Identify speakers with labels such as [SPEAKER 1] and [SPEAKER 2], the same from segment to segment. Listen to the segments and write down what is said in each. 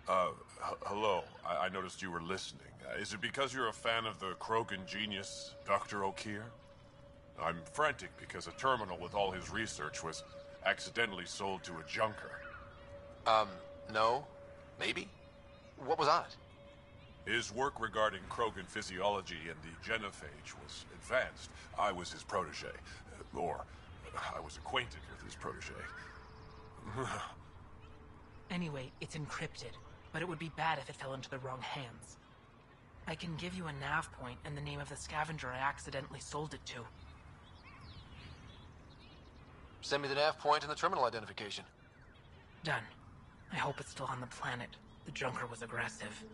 [SPEAKER 1] Hello. I noticed you were listening. Is it because you're a fan of the Krogan genius, Dr. O'Keir? I'm frantic because a terminal with all his research was accidentally sold to a junker.
[SPEAKER 2] No. Maybe? What was on it?
[SPEAKER 1] His work regarding Krogan physiology and the genophage was advanced. I was his protege. Or, I was acquainted with his protege.
[SPEAKER 3] Anyway, it's encrypted, but it would be bad if it fell into the wrong hands. I can give you a nav point and the name of the scavenger I accidentally sold it to.
[SPEAKER 2] Send me the nav point and the terminal identification.
[SPEAKER 3] Done. I hope it's still on the planet. The junker was aggressive.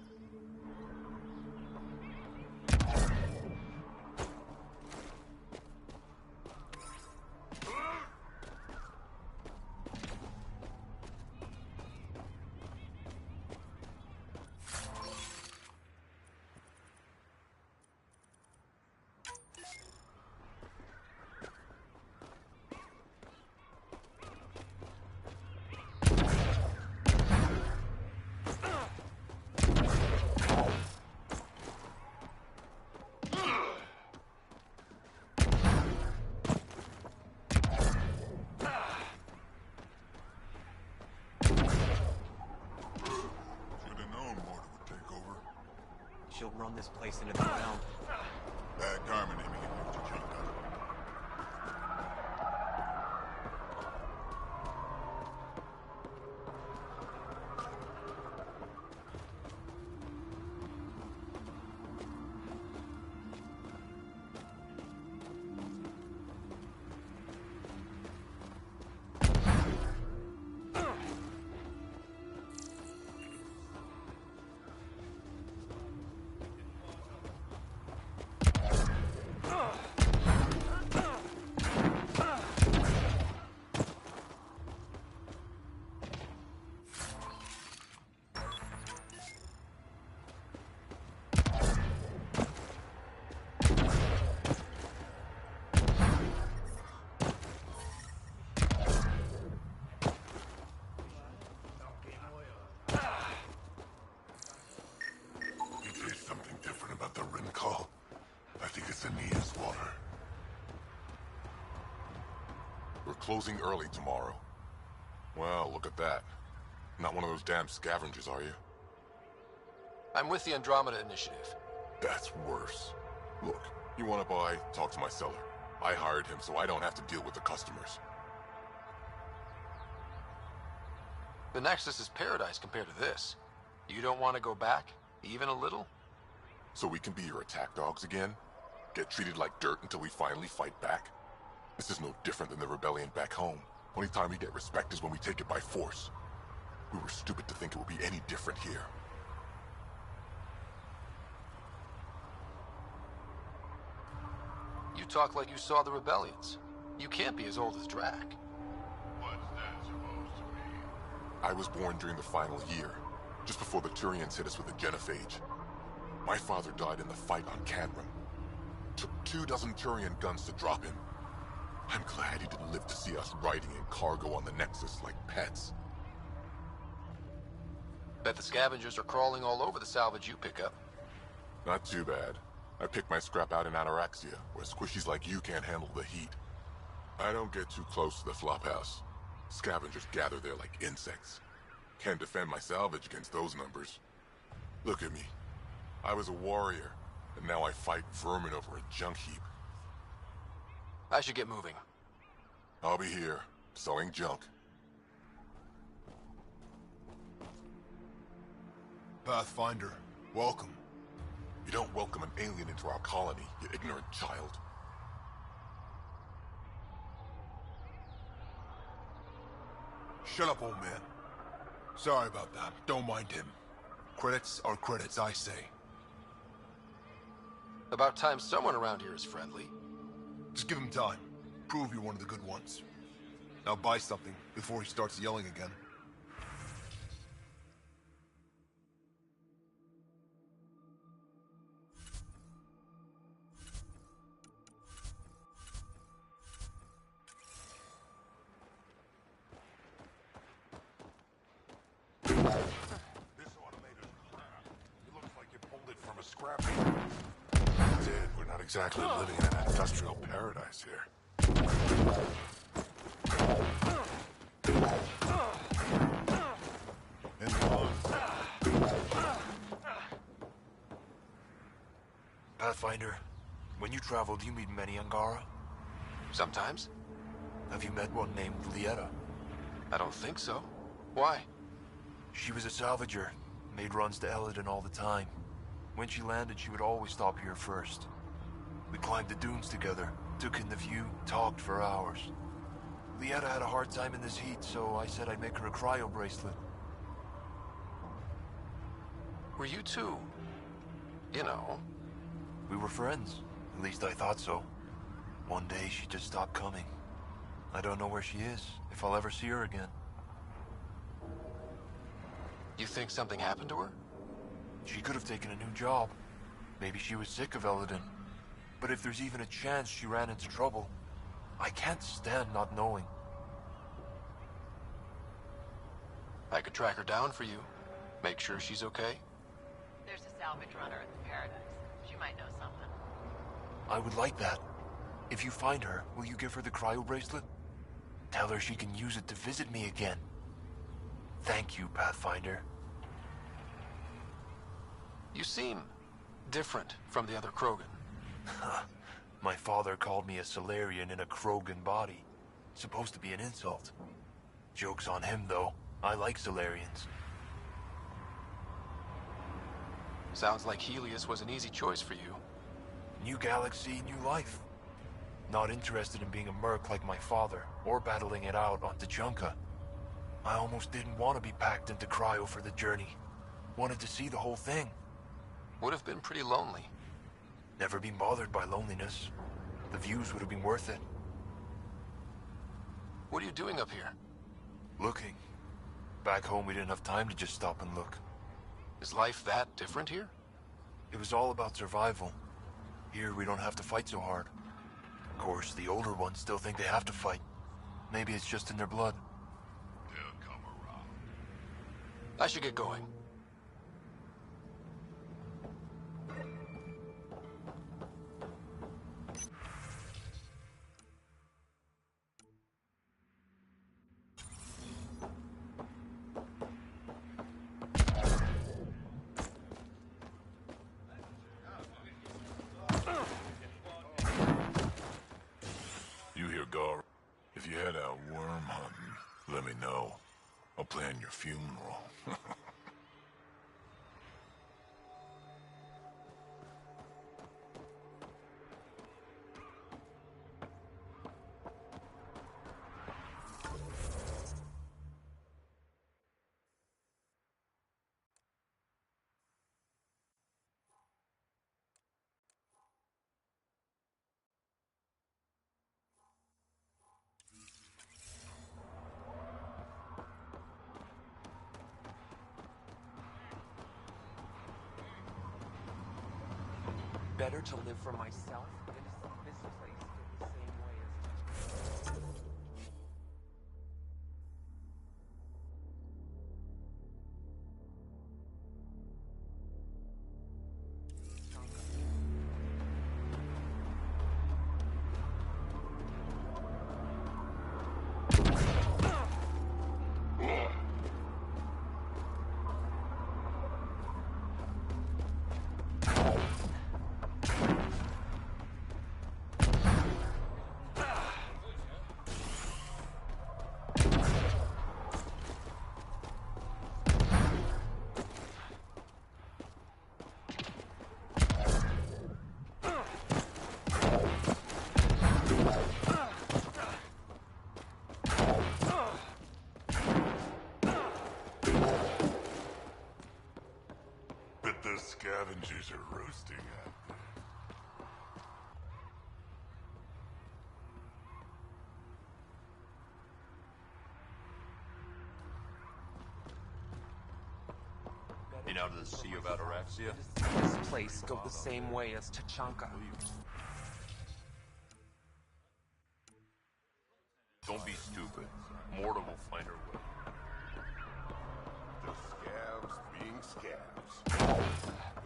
[SPEAKER 4] She'll run this place into the ground.
[SPEAKER 5] Bad karma naming it to junk up.
[SPEAKER 1] Closing early tomorrow. Well, look at that. Not one of those damn scavengers, are you?
[SPEAKER 2] I'm with the Andromeda Initiative.
[SPEAKER 1] That's worse. Look, you want to buy, talk to my seller. I hired him so I don't have to deal with the customers.
[SPEAKER 2] The Nexus is paradise compared to this. You don't want to go back, even a little?
[SPEAKER 1] So we can be your attack dogs again? Get treated like dirt until we finally fight back? This is no different than the rebellion back home. Only time we get respect is when we take it by force. We were stupid to think it would be any different here.
[SPEAKER 2] You talk like you saw the rebellions. You can't be as old as Drac.
[SPEAKER 5] What's that supposed to mean?
[SPEAKER 1] I was born during the final year, just before the Turians hit us with the genophage. My father died in the fight on Canrum. Took 24 Turian guns to drop him. I'm glad he didn't live to see us riding in cargo on the Nexus like pets.
[SPEAKER 2] Bet the scavengers are crawling all over the salvage you pick up.
[SPEAKER 1] Not too bad. I pick my scrap out in Ataraxia, where squishies like you can't handle the heat. I don't get too close to the flophouse. Scavengers gather there like insects. Can't defend my salvage against those numbers. Look at me. I was a warrior, and now I fight vermin over a junk heap.
[SPEAKER 2] I should get moving.
[SPEAKER 1] I'll be here, selling junk.
[SPEAKER 5] Pathfinder, welcome.
[SPEAKER 1] You don't welcome an alien into our colony, you ignorant child.
[SPEAKER 5] Shut up, old man. Sorry about that. Don't mind him. Credits are credits, I say.
[SPEAKER 2] About time someone around here is friendly.
[SPEAKER 5] Just give him time. Prove you're one of the good ones. Now buy something before he starts yelling again. exactly living in an industrial paradise here.
[SPEAKER 6] Pathfinder, when you travel, do you meet many Angara?
[SPEAKER 2] Sometimes.
[SPEAKER 6] Have you met one named Lieta?
[SPEAKER 2] I don't think so. Why?
[SPEAKER 6] She was a salvager, made runs to Eladin all the time. When she landed, she would always stop here first. We climbed the dunes together, took in the view, talked for hours. Lieta had a hard time in this heat, so I said I'd make her a cryo bracelet.
[SPEAKER 2] Were you two, you know...
[SPEAKER 6] We were friends. At least I thought so. One day she just stopped coming. I don't know where she is, if I'll ever see her again.
[SPEAKER 2] You think something happened to her?
[SPEAKER 6] She could have taken a new job. Maybe she was sick of Eladin. But if there's even a chance she ran into trouble, I can't stand not knowing.
[SPEAKER 2] I could track her down for you. Make sure she's okay.
[SPEAKER 7] There's a salvage runner at the Paradise. She might know something.
[SPEAKER 6] I would like that. If you find her, will you give her the cryo bracelet? Tell her she can use it to visit me again. Thank you, Pathfinder.
[SPEAKER 2] You seem different from the other Krogan.
[SPEAKER 6] My father called me a Solarian in a Krogan body. Supposed to be an insult. Joke's on him, though. I like Solarians.
[SPEAKER 2] Sounds like Helios was an easy choice for you.
[SPEAKER 6] New galaxy, new life. Not interested in being a merc like my father, or battling it out on Tachanka. I almost didn't want to be packed into cryo for the journey. Wanted to see the whole thing.
[SPEAKER 2] Would have been pretty lonely.
[SPEAKER 6] Never been bothered by loneliness. The views would have been worth it.
[SPEAKER 2] What are you doing up here?
[SPEAKER 6] Looking. Back home we didn't have time to just stop and look.
[SPEAKER 2] Is life that different here?
[SPEAKER 6] It was all about survival. Here we don't have to fight so hard. Of course, the older ones still think they have to fight. Maybe it's just in their blood.
[SPEAKER 5] They'll come around.
[SPEAKER 2] I should get going.
[SPEAKER 5] If you head out worm hunting, let me know. I'll plan your funeral.
[SPEAKER 4] Better to live for myself than to see this place in the same way as...
[SPEAKER 5] The scavengers are roasting out there.
[SPEAKER 8] Been out of the Sea of Ataraxia?
[SPEAKER 4] This place go the same way as Tachanka.
[SPEAKER 8] Don't be stupid. Mortal will find her way.
[SPEAKER 5] The scabs being scabs.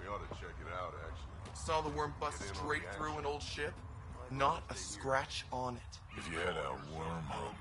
[SPEAKER 5] We ought to check it out, actually.
[SPEAKER 9] Saw the worm bust straight through an old ship. Not a scratch on it.
[SPEAKER 1] If you had a wormhole.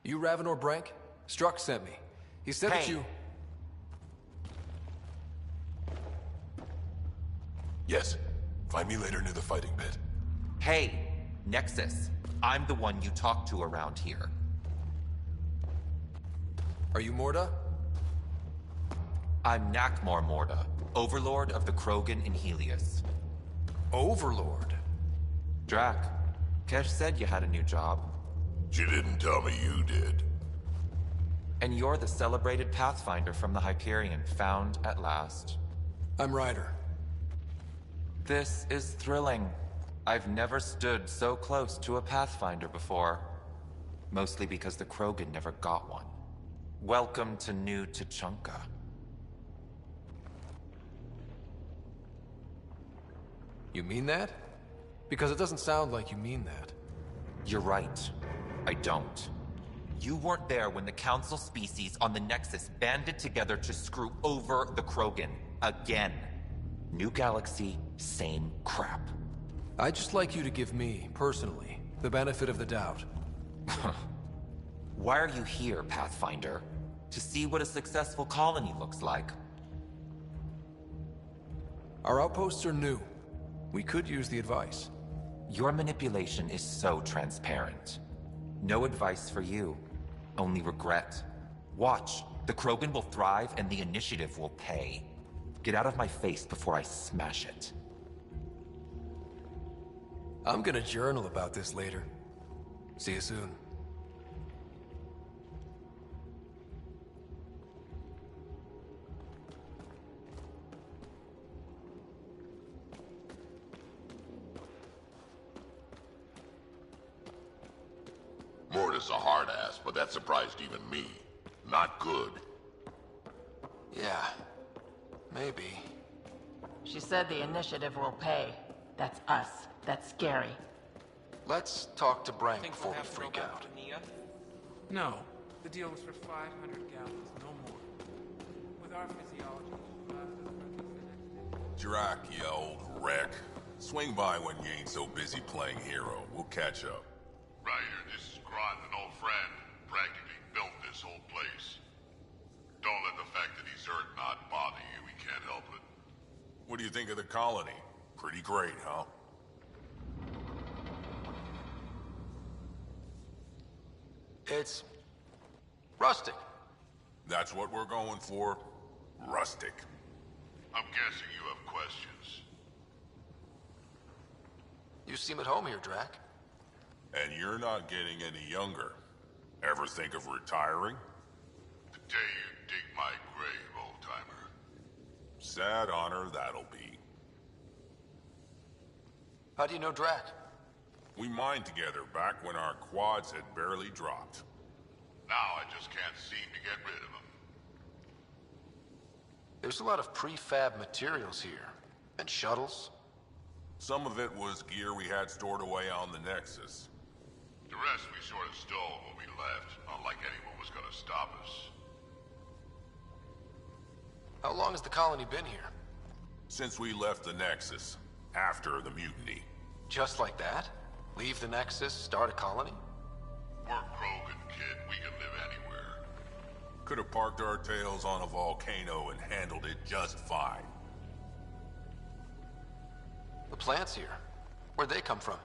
[SPEAKER 10] You Ravenor Brank? Struck sent me. He said that you...
[SPEAKER 1] Yes. Find me later near the fighting pit.
[SPEAKER 11] Hey, Nexus. I'm the one you talk to around here.
[SPEAKER 10] Are you Morda?
[SPEAKER 11] I'm Nakmor Morda, Overlord of the Krogan in Helios.
[SPEAKER 10] Overlord?
[SPEAKER 11] Drac, Kesh said you had a new job.
[SPEAKER 1] She didn't tell me you did.
[SPEAKER 11] And you're the celebrated Pathfinder from the Hyperion, found at last.
[SPEAKER 10] I'm Ryder.
[SPEAKER 11] This is thrilling. I've never stood so close to a Pathfinder before. Mostly because the Krogan never got one. Welcome to New Tuchanka.
[SPEAKER 10] You mean that? Because it doesn't sound like you mean that.
[SPEAKER 11] You're right. I don't. You weren't there when the Council species on the Nexus banded together to screw over the Krogan. Again. New galaxy, same crap.
[SPEAKER 10] I'd just like you to give me, personally, the benefit of the doubt.
[SPEAKER 11] Why are you here, Pathfinder? To see what a successful colony looks like.
[SPEAKER 10] Our outposts are new. We could use the advice.
[SPEAKER 11] Your manipulation is so transparent. No advice for you. Only regret. Watch. The Krogan will thrive and the initiative will pay. Get out of my face before I smash it.
[SPEAKER 10] I'm gonna journal about this later. See you soon.
[SPEAKER 12] Morda's a hard ass, but that surprised even me. Not good.
[SPEAKER 2] Yeah. Maybe.
[SPEAKER 7] She said the initiative will pay. That's us. That's scary.
[SPEAKER 2] Let's talk to Brank
[SPEAKER 4] Think
[SPEAKER 2] before
[SPEAKER 4] we'll
[SPEAKER 2] we
[SPEAKER 4] have to go
[SPEAKER 2] freak
[SPEAKER 4] back
[SPEAKER 2] out.
[SPEAKER 4] to MEA?
[SPEAKER 3] No. The deal was for 500 gallons, no more. With our physiology, we'll last us for at least the next day.
[SPEAKER 5] Drac, you old wreck. Swing by when you ain't so busy playing hero. We'll catch up.
[SPEAKER 12] Ryder, this is Grant, an old friend. Practically built this whole place. Don't let the fact that he's Earth not bother you. We can't help it.
[SPEAKER 5] What do you think of the colony? Pretty great, huh?
[SPEAKER 2] It's... rustic.
[SPEAKER 5] That's what we're going for. Rustic.
[SPEAKER 12] I'm guessing you have questions.
[SPEAKER 2] You seem at home here, Drac.
[SPEAKER 5] And you're not getting any younger. Ever think of retiring?
[SPEAKER 12] The day you dig my grave, old-timer.
[SPEAKER 5] Sad honor that'll be.
[SPEAKER 2] How do you know Drac?
[SPEAKER 5] We mined together back when our quads had barely dropped.
[SPEAKER 12] Now I just can't seem to get rid of him.
[SPEAKER 2] There's a lot of prefab materials here. And shuttles.
[SPEAKER 5] Some of it was gear we had stored away on the Nexus.
[SPEAKER 12] The rest we sort of stole when we left, not like anyone was gonna stop us.
[SPEAKER 2] How long has the colony been here?
[SPEAKER 5] Since we left the Nexus, after the mutiny.
[SPEAKER 2] Just like that? Leave the Nexus, start a colony?
[SPEAKER 12] We're Krogan, kid. We can live anywhere.
[SPEAKER 5] Could have parked our tails on a volcano and handled it just fine.
[SPEAKER 2] The plants here. Where'd they come from?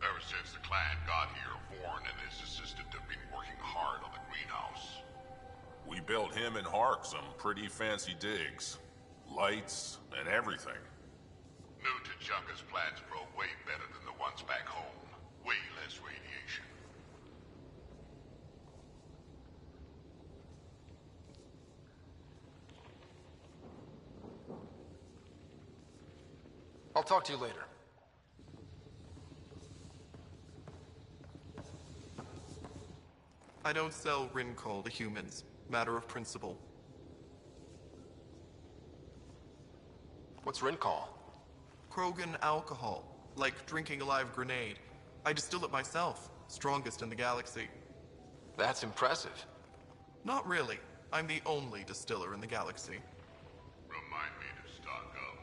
[SPEAKER 12] Ever since the clan got here, Vorn and his assistant have been working hard on the greenhouse.
[SPEAKER 5] We built him and Hark some pretty fancy digs. Lights and everything.
[SPEAKER 12] New Tuchanka's plants grow way better than the ones back home. Way less radiation.
[SPEAKER 2] I'll talk to you later.
[SPEAKER 9] I don't sell Rincol to humans. Matter of principle.
[SPEAKER 2] What's Rincol?
[SPEAKER 9] Krogan alcohol. Like drinking a live grenade. I distill it myself. Strongest in the galaxy.
[SPEAKER 2] That's impressive.
[SPEAKER 9] Not really. I'm the only distiller in the galaxy.
[SPEAKER 12] Remind me to stock up.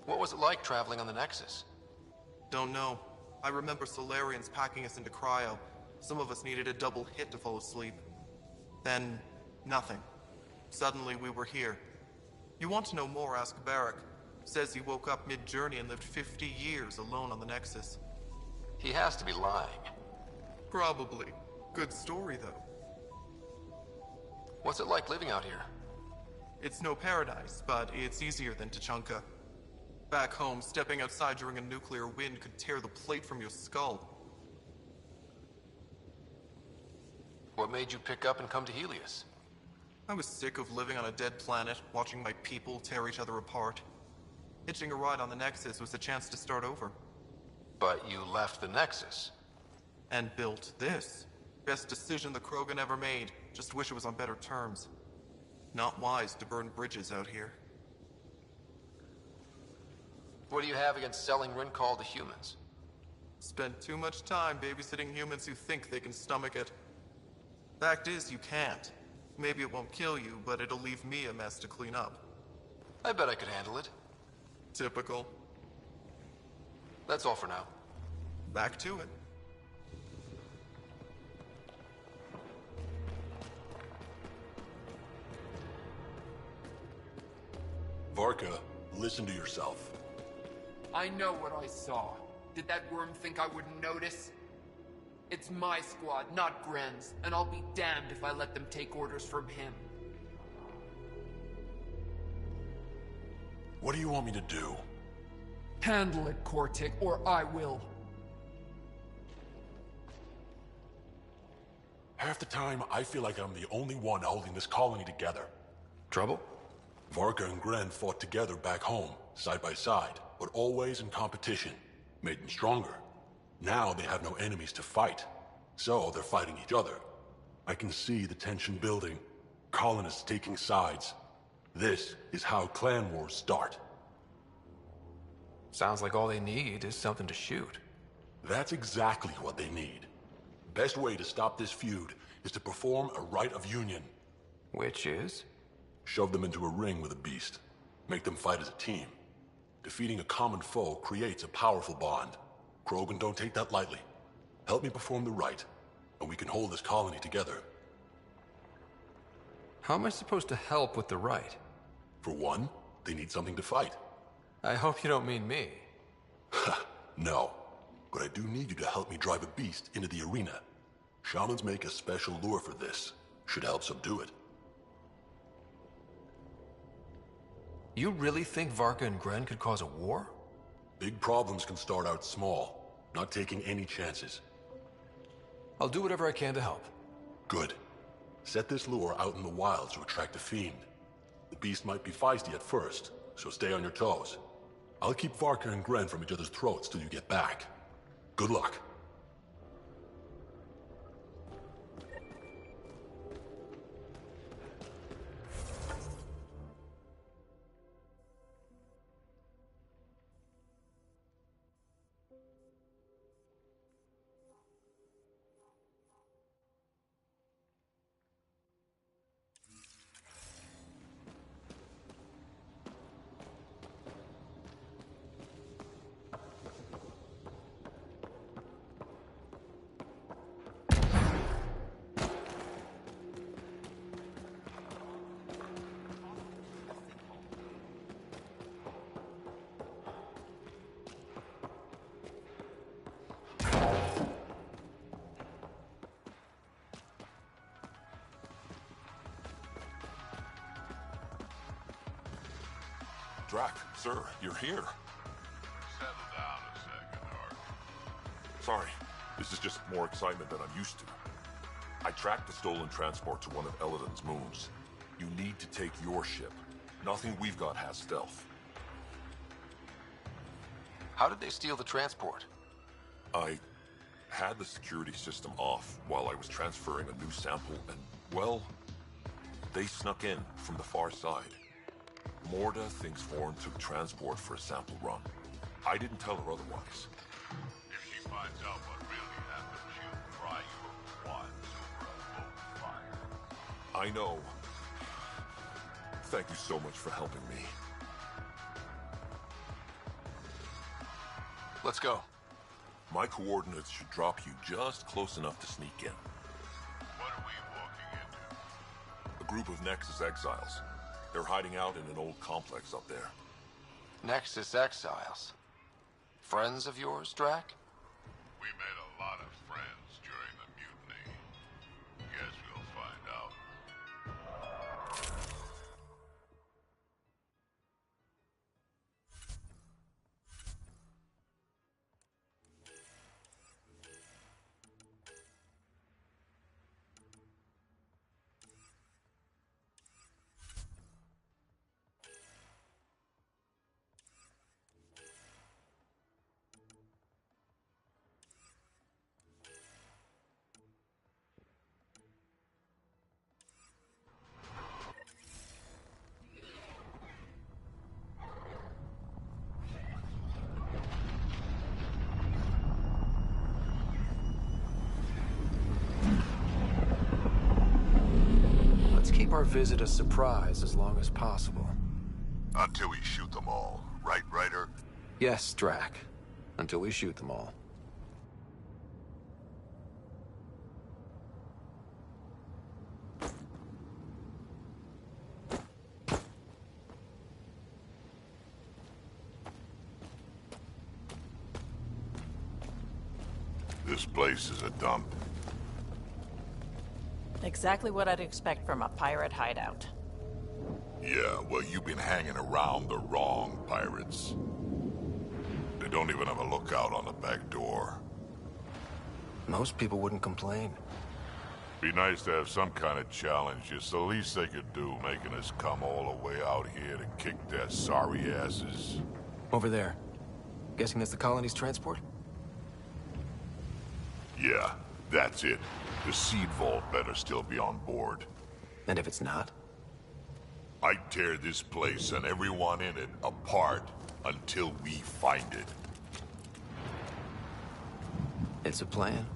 [SPEAKER 2] What was it like traveling on the Nexus?
[SPEAKER 9] Don't know. I remember Solarians packing us into cryo. Some of us needed a double hit to fall asleep. Then, nothing. Suddenly we were here. You want to know more, ask Barrack. Says he woke up mid-journey and lived 50 years alone on the Nexus.
[SPEAKER 2] He has to be lying.
[SPEAKER 9] Probably. Good story, though.
[SPEAKER 2] What's it like living out here?
[SPEAKER 9] It's no paradise, but it's easier than Tachanka. Back home, stepping outside during a nuclear wind could tear the plate from your skull.
[SPEAKER 2] What made you pick up and come to Helios?
[SPEAKER 9] I was sick of living on a dead planet, watching my people tear each other apart. Hitching a ride on the Nexus was a chance to start over.
[SPEAKER 2] But you left the Nexus.
[SPEAKER 9] And built this. Best decision the Krogan ever made. Just wish it was on better terms. Not wise to burn bridges out here.
[SPEAKER 2] What do you have against selling Rincol to humans?
[SPEAKER 9] Spent too much time babysitting humans who think they can stomach it. Fact is, you can't. Maybe it won't kill you, but it'll leave me a mess to clean up.
[SPEAKER 2] I bet I could handle it.
[SPEAKER 9] Typical.
[SPEAKER 2] That's all for now.
[SPEAKER 9] Back to it.
[SPEAKER 5] Varka, listen to yourself.
[SPEAKER 4] I know what I saw. Did that worm think I wouldn't notice? It's my squad, not Gren's, and I'll be damned if I let them take orders from him.
[SPEAKER 5] What do you want me to do?
[SPEAKER 4] Handle it, Kortik, or I will.
[SPEAKER 5] Half the time, I feel like I'm the only one holding this colony together.
[SPEAKER 10] Trouble?
[SPEAKER 5] Varka and Gren fought together back home, side by side, but always in competition. Made them stronger. Now they have no enemies to fight, so they're fighting each other. I can see the tension building, colonists taking sides. This is how clan wars start.
[SPEAKER 10] Sounds like all they need is something to shoot.
[SPEAKER 5] That's exactly what they need. Best way to stop this feud is to perform a rite of union.
[SPEAKER 10] Which is?
[SPEAKER 5] Shove them into a ring with a beast. Make them fight as a team. Defeating a common foe creates a powerful bond. Krogan don't take that lightly. Help me perform the rite, and we can hold this colony together.
[SPEAKER 10] How am I supposed to help with the rite?
[SPEAKER 5] For one, they need something to fight.
[SPEAKER 10] I hope you don't mean me.
[SPEAKER 5] No, but I do need you to help me drive a beast into the arena. Shamans make a special lure for this. Should help subdue it.
[SPEAKER 10] You really think Varka and Gren could cause a war?
[SPEAKER 5] Big problems can start out small, not taking any chances.
[SPEAKER 10] I'll do whatever I can to help.
[SPEAKER 5] Good. Set this lure out in the wild to attract a fiend. The beast might be feisty at first, so stay on your toes. I'll keep Varka and Gren from each other's throats till you get back. Good luck.
[SPEAKER 1] Drac, sir, you're here.
[SPEAKER 12] Settle down a second, Ark.
[SPEAKER 1] Sorry, this is just more excitement than I'm used to. I tracked the stolen transport to one of Elodin's moons. You need to take your ship. Nothing we've got has stealth.
[SPEAKER 2] How did they steal the transport?
[SPEAKER 1] I had the security system off while I was transferring a new sample, and, well, they snuck in from the far side. Morda thinks Orn took transport for a sample run. I didn't tell her otherwise.
[SPEAKER 12] If she finds out what really happened, she'll fry you once over a boat fire.
[SPEAKER 1] I know. Thank you so much for helping me.
[SPEAKER 2] Let's go.
[SPEAKER 1] My coordinates should drop you just close enough to sneak in.
[SPEAKER 12] What are we walking into?
[SPEAKER 1] A group of Nexus exiles. They're hiding out in an old complex up there.
[SPEAKER 2] Nexus exiles. Friends of yours, Drac?
[SPEAKER 12] We made a lot of friends during the mutiny. Guess we'll find out.
[SPEAKER 10] Let's keep our visit a surprise as long as possible.
[SPEAKER 12] Until we shoot them all, right, Ryder?
[SPEAKER 10] Yes, Drac. Until we shoot them all.
[SPEAKER 12] This place is a dump.
[SPEAKER 7] Exactly what I'd expect from a pirate hideout.
[SPEAKER 12] Yeah, well, you've been hanging around the wrong pirates. They don't even have a lookout on the back door.
[SPEAKER 10] Most people wouldn't complain.
[SPEAKER 12] Be nice to have some kind of challenge. It's the least they could do, making us come all the way out here to kick their sorry asses.
[SPEAKER 10] Over there. Guessing that's the colony's transport?
[SPEAKER 12] Yeah, that's it. The seed vault better still be on board.
[SPEAKER 10] And if it's not?
[SPEAKER 12] I'd tear this place and everyone in it apart until we find it.
[SPEAKER 10] It's a plan.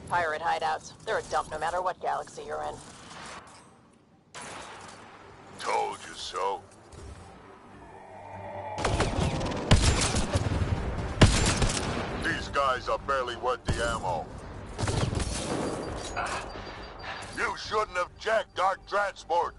[SPEAKER 7] Pirate hideouts. They're a dump no matter what galaxy you're in.
[SPEAKER 12] Told you so. These guys are barely worth the ammo. You shouldn't have jacked our transport.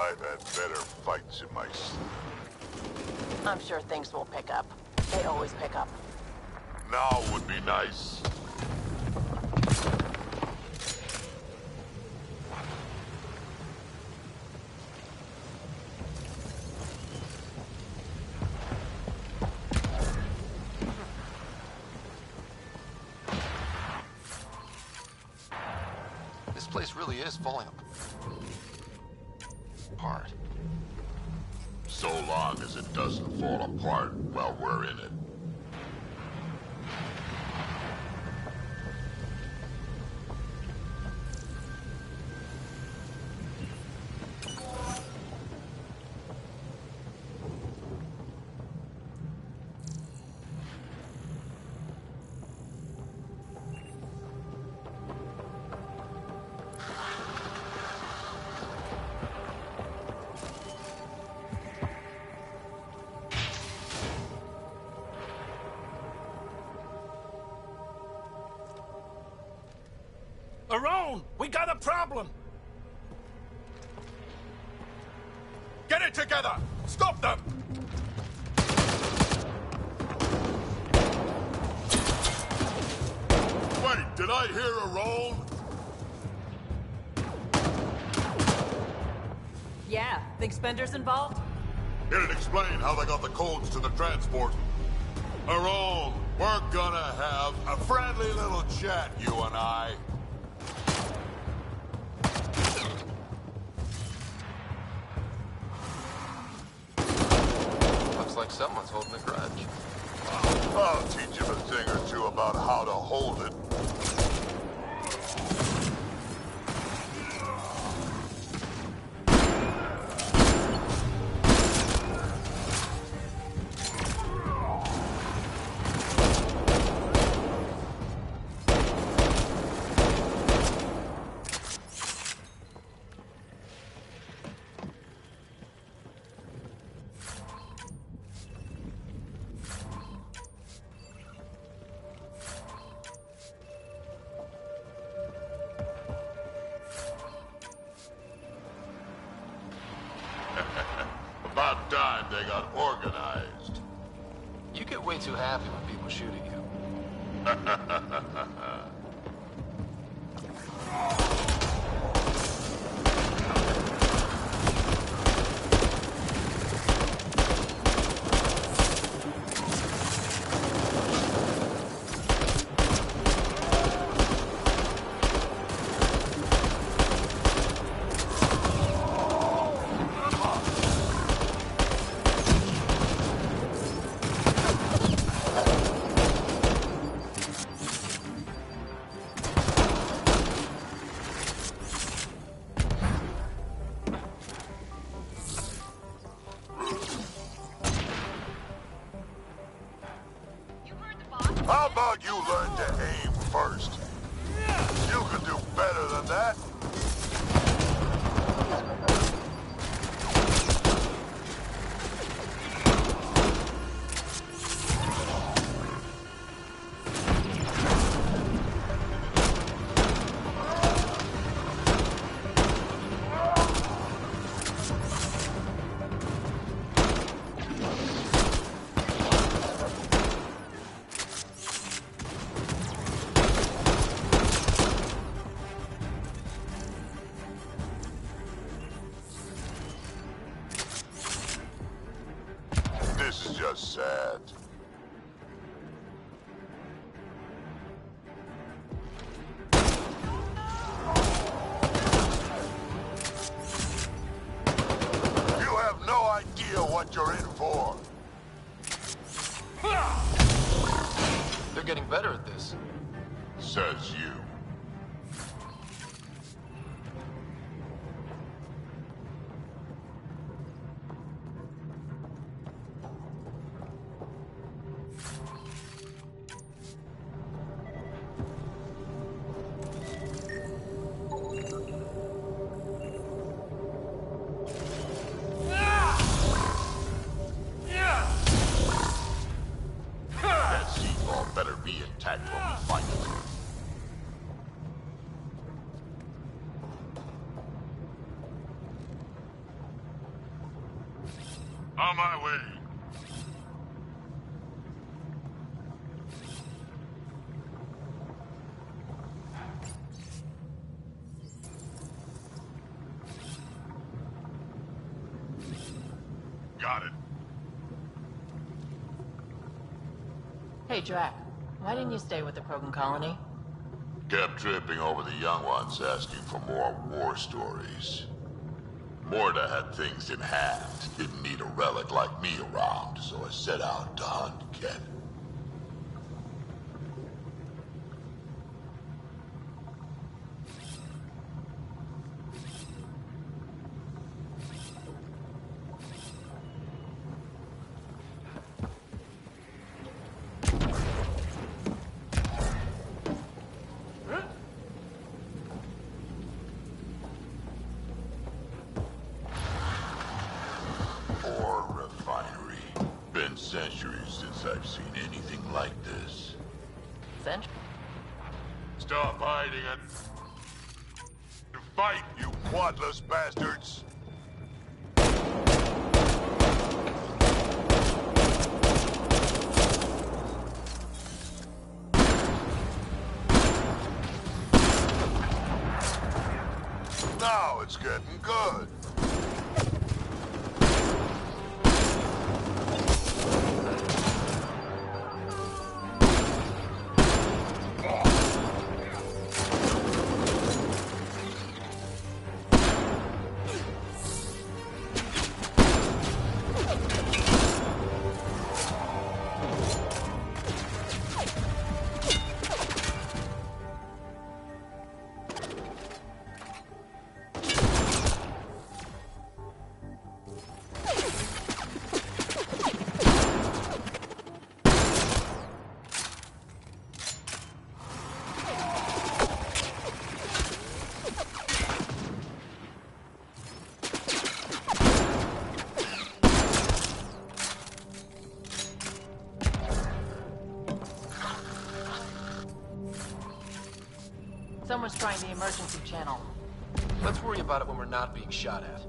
[SPEAKER 12] I've had better fights in my sleep.
[SPEAKER 7] I'm sure things will pick up. They always pick up.
[SPEAKER 12] Now would be nice.
[SPEAKER 2] This place really is falling apart.
[SPEAKER 12] So long as it doesn't fall apart while we're in it.
[SPEAKER 13] Around! We got a problem! Get it together! Stop them!
[SPEAKER 12] Wait, did I hear a roll?
[SPEAKER 14] Yeah, think Spender's involved?
[SPEAKER 12] It'd explain how they got the codes to the transport. Aron, we're gonna have a friendly little chat, you and I.
[SPEAKER 2] Looks like someone's holding a grudge.
[SPEAKER 12] I'll teach him a thing or two about how to hold it. About time they got organized.
[SPEAKER 2] You get way too happy when people shoot at you.
[SPEAKER 12] How about you learn to aim first? You can do better than that. was sad. You have no idea what you're in for.
[SPEAKER 2] They're getting better at this.
[SPEAKER 12] Says you. That seafall better be intact when we find it. On my way. Got it.
[SPEAKER 7] Hey, Drac. Why didn't you stay with the Krogan colony?
[SPEAKER 12] Kept tripping over the young ones asking for more war stories. Morta had things in hand. Didn't need a relic like me around, so I set out to hunt again. Or refinery. Been centuries since I've seen anything like this.
[SPEAKER 7] Century?
[SPEAKER 12] Stop hiding and fight, you quadless bastards! Now it's getting good.
[SPEAKER 7] Someone's trying the emergency channel.
[SPEAKER 2] Let's worry about it when we're not being shot at.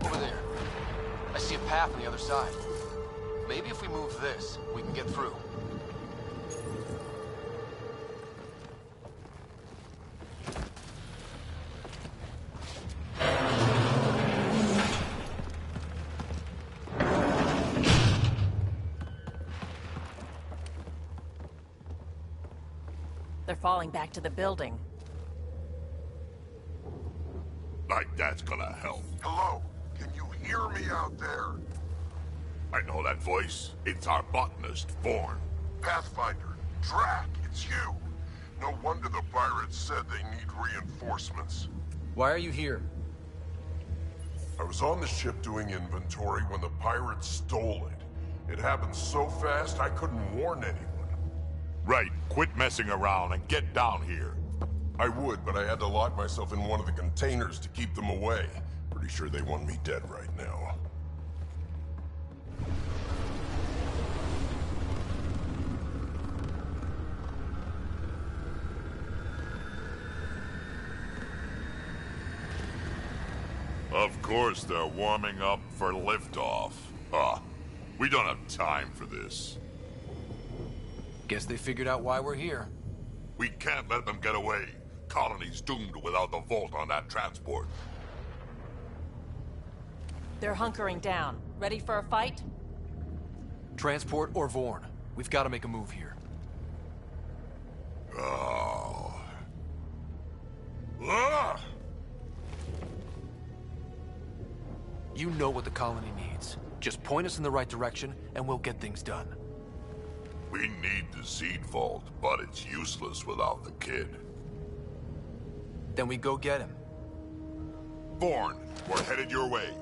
[SPEAKER 2] Over there. I see a path on the other side. Maybe if we move this, we can get through.
[SPEAKER 7] They're falling back to the building.
[SPEAKER 12] Like that's gonna help. Hello? Can you hear me out there? I know that voice. It's our botanist, Vorn. Pathfinder, Drac, it's you. No wonder the pirates said they need reinforcements.
[SPEAKER 10] Why are you here?
[SPEAKER 12] I was on the ship doing inventory when the pirates stole it. It happened so fast I couldn't warn anyone.
[SPEAKER 15] Right, quit messing around and get down here.
[SPEAKER 12] I would, but I had to lock myself in one of the containers to keep them away. Pretty sure they want me dead right now.
[SPEAKER 15] Of course they're warming up for liftoff. We don't have time for this.
[SPEAKER 10] Guess they figured out why we're here.
[SPEAKER 15] We can't let them get away. Colony's doomed without the vault on that transport.
[SPEAKER 14] They're hunkering down. Ready for a fight?
[SPEAKER 10] Transport or Vorn. We've got to make a move here.
[SPEAKER 15] Oh. Ah!
[SPEAKER 10] You know what the colony needs. Just point us in the right direction, and we'll get things done.
[SPEAKER 15] We need the seed vault, but it's useless without the kid.
[SPEAKER 10] Then we go get him.
[SPEAKER 15] Vorn, we're headed your way.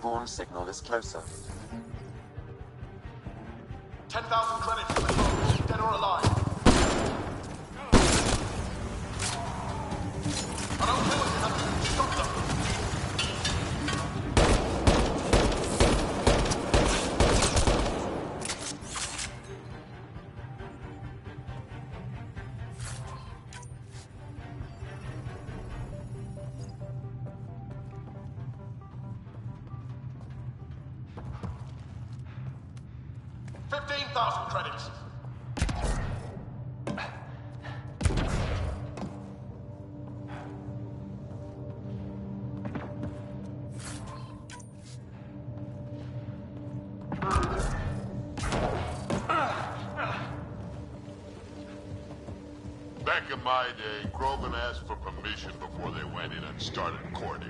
[SPEAKER 16] Vorn signal is closer.
[SPEAKER 17] 10,000 credits, dead or alive. I don't kill us, stop them. Credits.
[SPEAKER 15] Back in my day, Krogan asked for permission before they went in and started courting.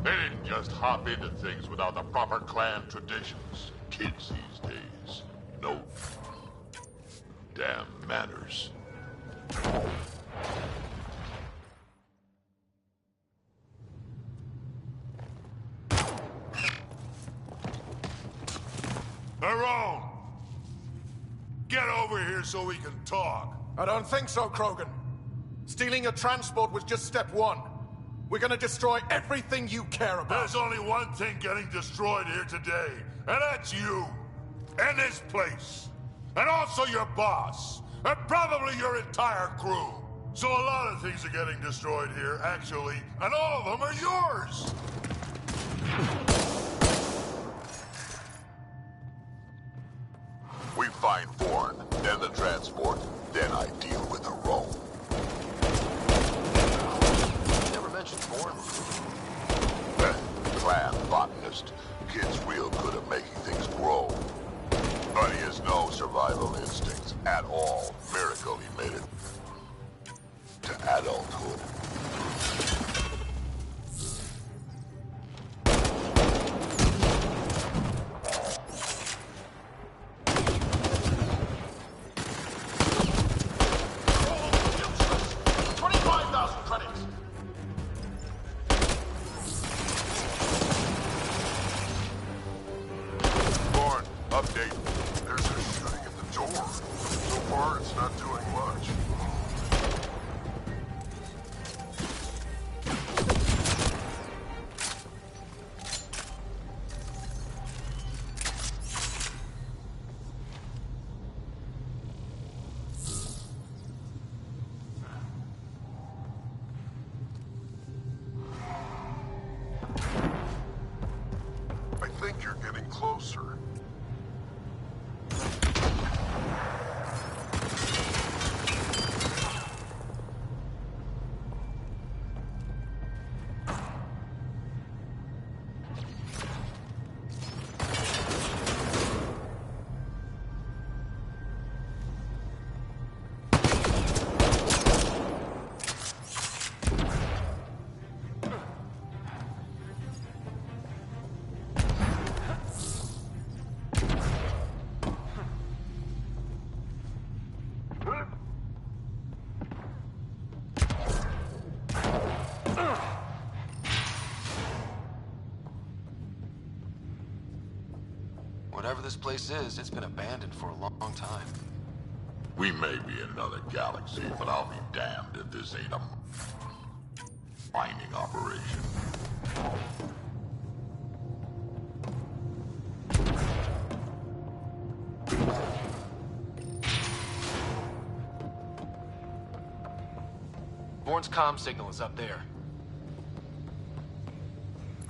[SPEAKER 15] They didn't just hop into things without the proper clan traditions. Kids these days. No damn manners. Aaron! Get over here so we can talk.
[SPEAKER 17] I don't think so, Krogan. Stealing a transport was just step one. We're gonna destroy everything you care about.
[SPEAKER 15] There's only one thing getting destroyed here today, and that's you. And this place. And also your boss. And probably your entire crew. So a lot of things are getting destroyed here, actually, and all of them are yours!
[SPEAKER 12] We find Vorn, then the transport, then I deal with the Rome.
[SPEAKER 2] Never mentioned Vorn.
[SPEAKER 12] Clan botanist. Kid's real good at making things grow. But he has no survival instincts at all. Miracle he made it to adulthood. Update. There's a shooting at the door. So far, it's not doing much. I think you're getting closer.
[SPEAKER 2] Whatever this place is, it's been abandoned for a long time.
[SPEAKER 12] We may be in another galaxy, but I'll be damned if this ain't a mining operation.
[SPEAKER 2] Bourne's comm signal is up there.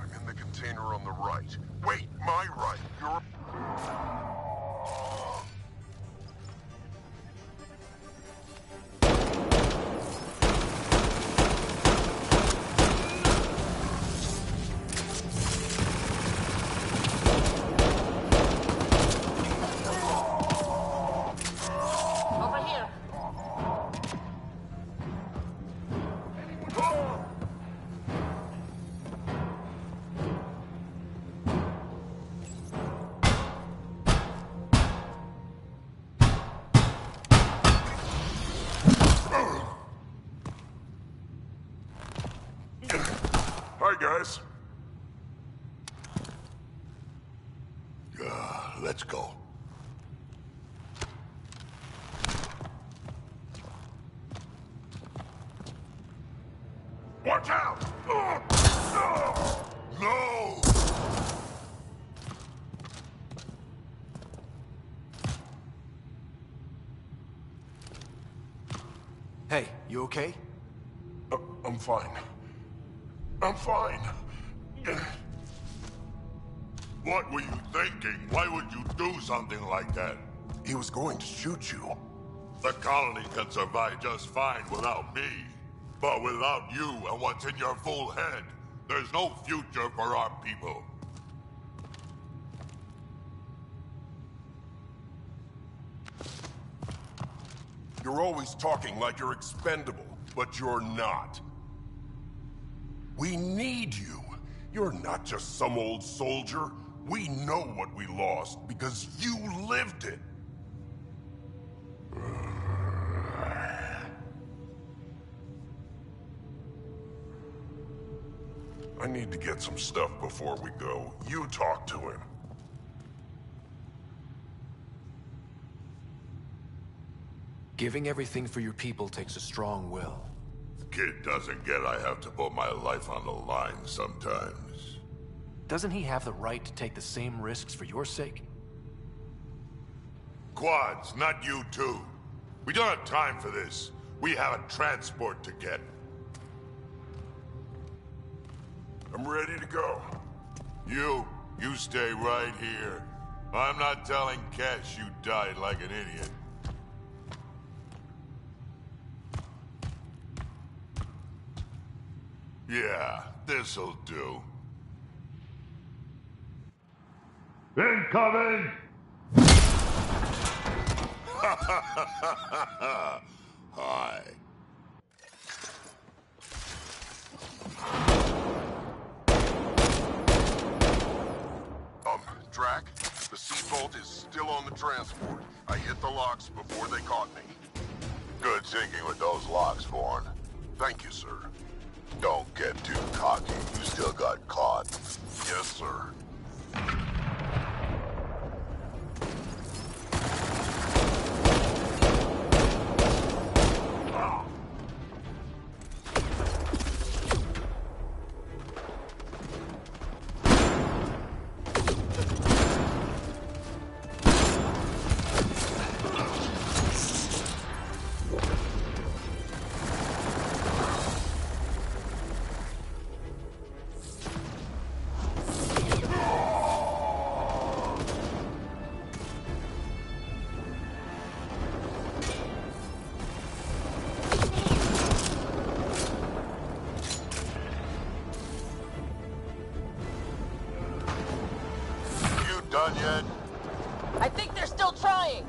[SPEAKER 12] I'm in the container on the right. Wait, my right. You're...
[SPEAKER 7] Over here.
[SPEAKER 12] Hi, guys. Let's go. Watch out! No!
[SPEAKER 10] Hey, you okay?
[SPEAKER 12] I'm fine. I'm fine. What were you thinking? Why would you do something like that? He was going to shoot you. The colony can survive just fine without me. But without you and what's in your full head, there's no future for our people. You're always talking like you're expendable, but you're not. We need you. You're not just some old soldier. We know what we lost because you lived it. I need to get some stuff before we go. You talk to him.
[SPEAKER 10] Giving everything for your people takes a strong will.
[SPEAKER 12] Kid doesn't get I have to put my life on the line sometimes.
[SPEAKER 10] Doesn't he have the right to take the same risks for your sake?
[SPEAKER 12] Quads, not you two. We don't have time for this. We have a transport to get. I'm ready to go. You stay right here. I'm not telling Cash you died like an idiot. Yeah, this'll do. Incoming! Hi. Drac, the seat vault is still on the transport. I hit the locks before they caught me. Good thinking with those locks, Vaughn. Thank you, sir. Don't get too cocky. You still got caught. Yes, sir.
[SPEAKER 15] done yet?
[SPEAKER 14] I think they're still trying.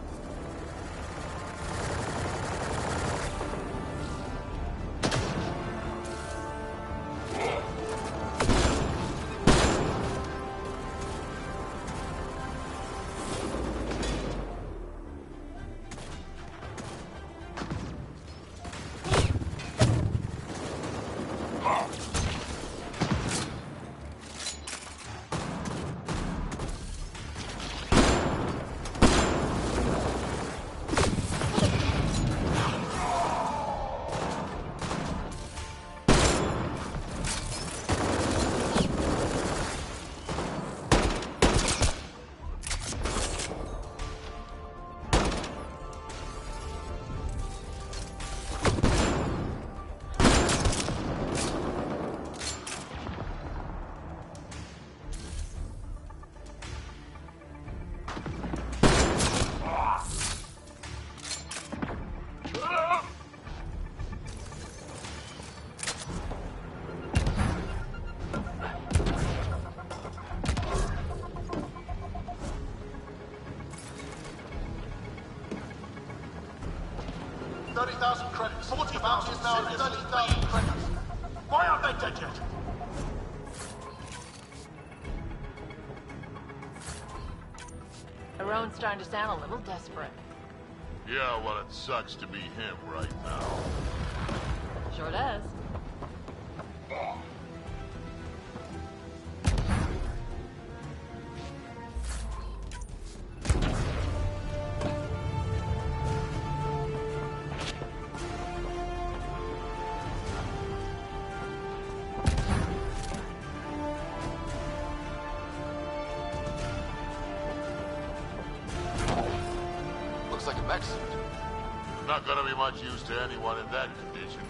[SPEAKER 17] Credits. 40 bounties now at 30,000 credits. Why aren't they dead yet?
[SPEAKER 14] Aron's starting to sound a little desperate.
[SPEAKER 15] Yeah, well, it sucks to be him right now.
[SPEAKER 14] Sure does.
[SPEAKER 2] Looks like a mech suit.
[SPEAKER 15] Not gonna be much use to anyone in that condition.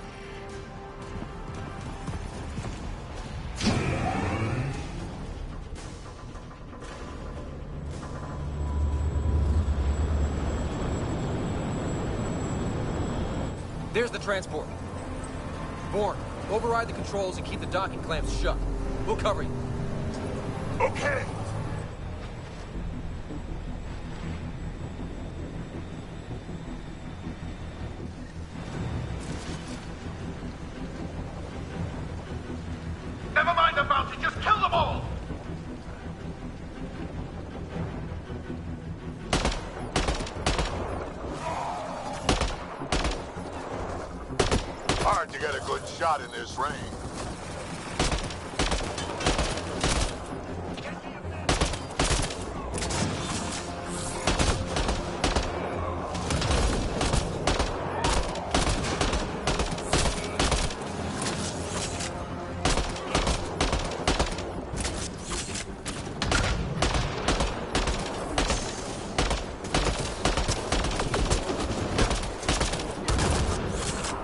[SPEAKER 10] There's the transport. Bourne, override the controls and keep the docking clamps shut. We'll cover you.
[SPEAKER 15] Okay.
[SPEAKER 17] Never mind the bounty, just kill them all!
[SPEAKER 15] Hard to get a good shot in this rain.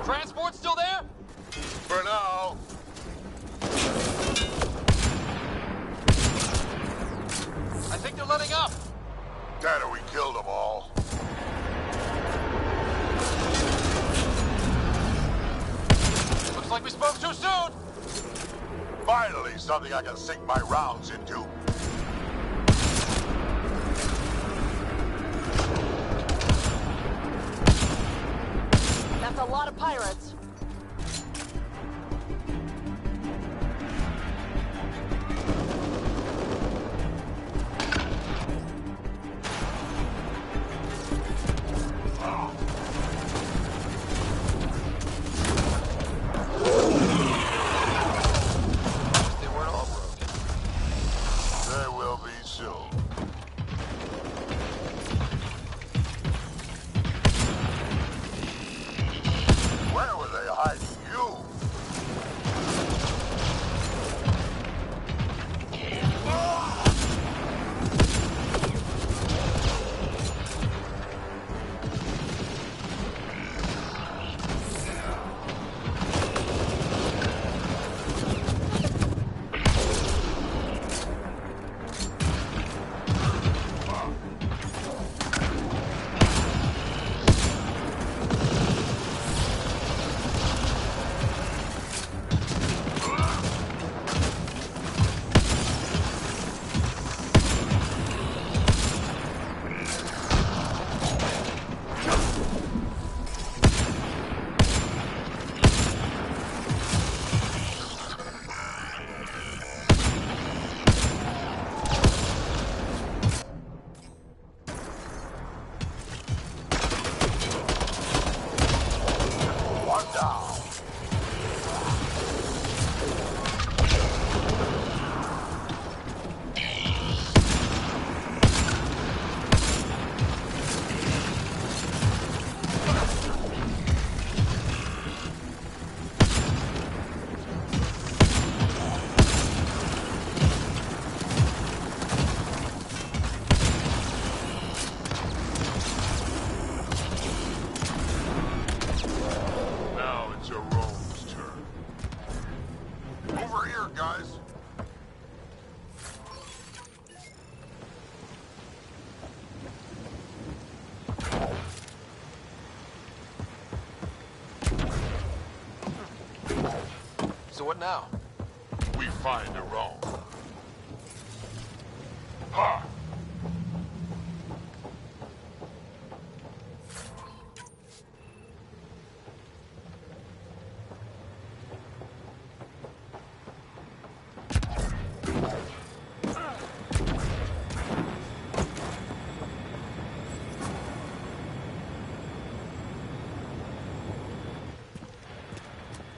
[SPEAKER 2] Transport still there?
[SPEAKER 15] For now.
[SPEAKER 2] I think they're letting up.
[SPEAKER 15] Dad, we killed them all.
[SPEAKER 2] Looks like we spoke too soon.
[SPEAKER 15] Finally, something I can sink my rounds into.
[SPEAKER 14] That's a lot of pirates.
[SPEAKER 2] They weren't all broken.
[SPEAKER 15] They will be soon. Where were
[SPEAKER 12] here, guys.
[SPEAKER 10] So what now?
[SPEAKER 12] We find a wrong. Ha!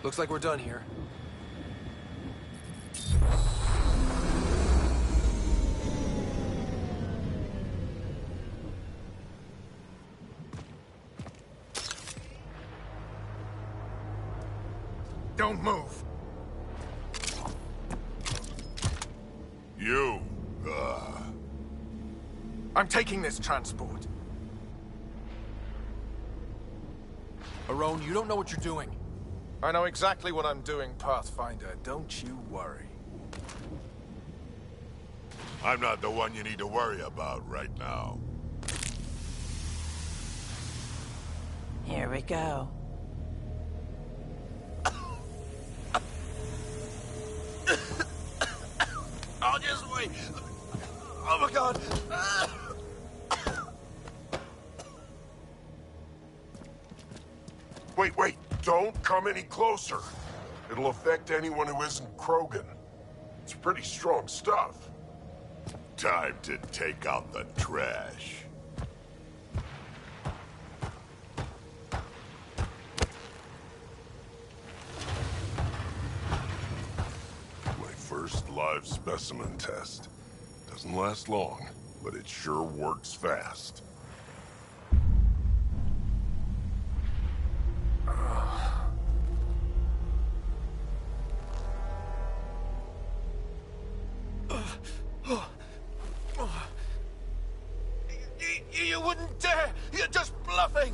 [SPEAKER 10] Looks like we're done here.
[SPEAKER 17] Don't move.
[SPEAKER 12] You,
[SPEAKER 17] I'm taking this transport.
[SPEAKER 10] Arone, you don't know what you're doing.
[SPEAKER 17] I know exactly what I'm doing, Pathfinder. Don't you worry.
[SPEAKER 12] I'm not the one you need to worry about right now.
[SPEAKER 7] Here we go.
[SPEAKER 17] I'll just wait. Oh my god.
[SPEAKER 12] Wait. Don't come any closer. It'll affect anyone who isn't Krogan. It's pretty strong stuff. Time to take out the trash. My first live specimen test. Doesn't last long, but it sure works fast.
[SPEAKER 17] You wouldn't dare! You're just bluffing!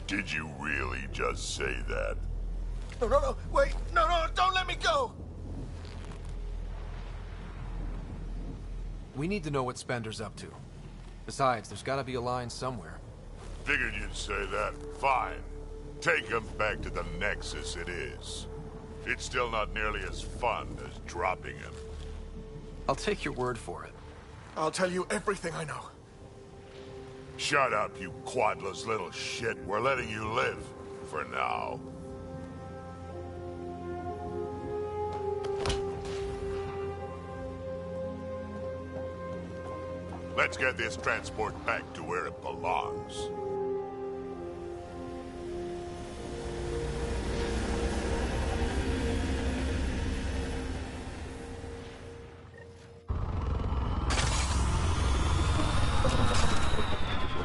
[SPEAKER 12] Did you really just say that?
[SPEAKER 17] No, wait! No, don't let me go!
[SPEAKER 10] We need to know what Spender's up to. Besides, there's gotta be a line somewhere.
[SPEAKER 12] Figured you'd say that. Fine. Take him back to the Nexus it is. It's still not nearly as fun as dropping him.
[SPEAKER 10] I'll take your word for it.
[SPEAKER 17] I'll tell you everything I know.
[SPEAKER 12] Shut up, you quadless little shit. We're letting you live. For now. Let's get this transport back to where it belongs.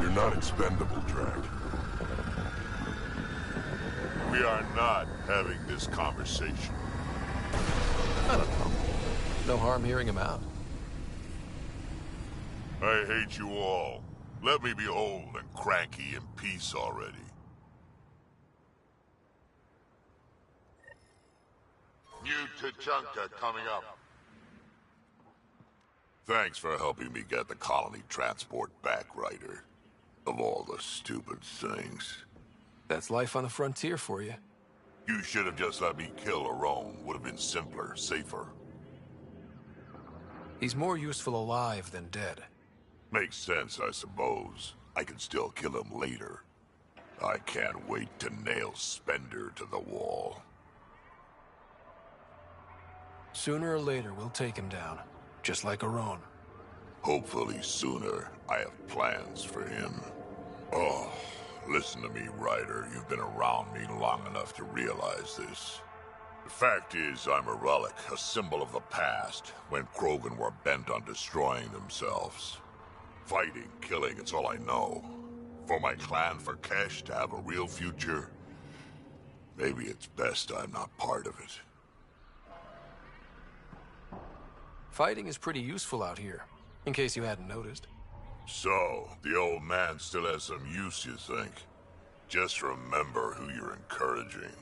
[SPEAKER 12] You're not expendable, Drac. We are not having this conversation.
[SPEAKER 10] I don't know. No harm hearing him out.
[SPEAKER 12] I hate you all. Let me be old and cranky in peace already. New Tachanka coming up. Thanks for helping me get the colony transport back, Ryder. Of all the stupid things.
[SPEAKER 10] That's life on the frontier for you.
[SPEAKER 12] You should have just let me kill Arone. Would have been simpler, safer.
[SPEAKER 10] He's more useful alive than dead.
[SPEAKER 12] Makes sense, I suppose. I can still kill him later. I can't wait to nail Spender to the wall.
[SPEAKER 10] Sooner or later, we'll take him down. Just like Arone.
[SPEAKER 12] Hopefully sooner. I have plans for him. Oh, listen to me, Ryder. You've been around me long enough to realize this. The fact is, I'm a relic, a symbol of the past, when Krogan were bent on destroying themselves. Fighting, killing, it's all I know. For my clan, for Kesh to have a real future, maybe it's best I'm not part of it.
[SPEAKER 10] Fighting is pretty useful out here, in case you hadn't noticed.
[SPEAKER 12] So, the old man still has some use, you think? Just remember who you're encouraging.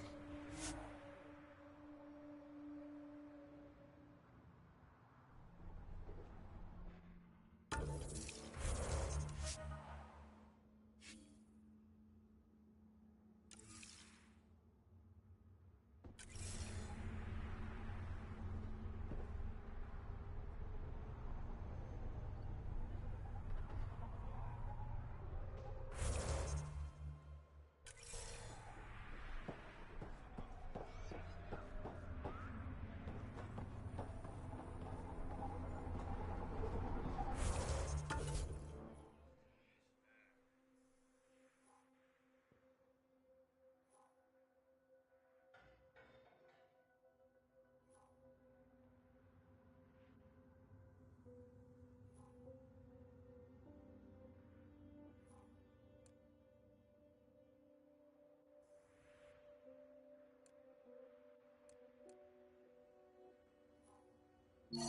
[SPEAKER 12] Did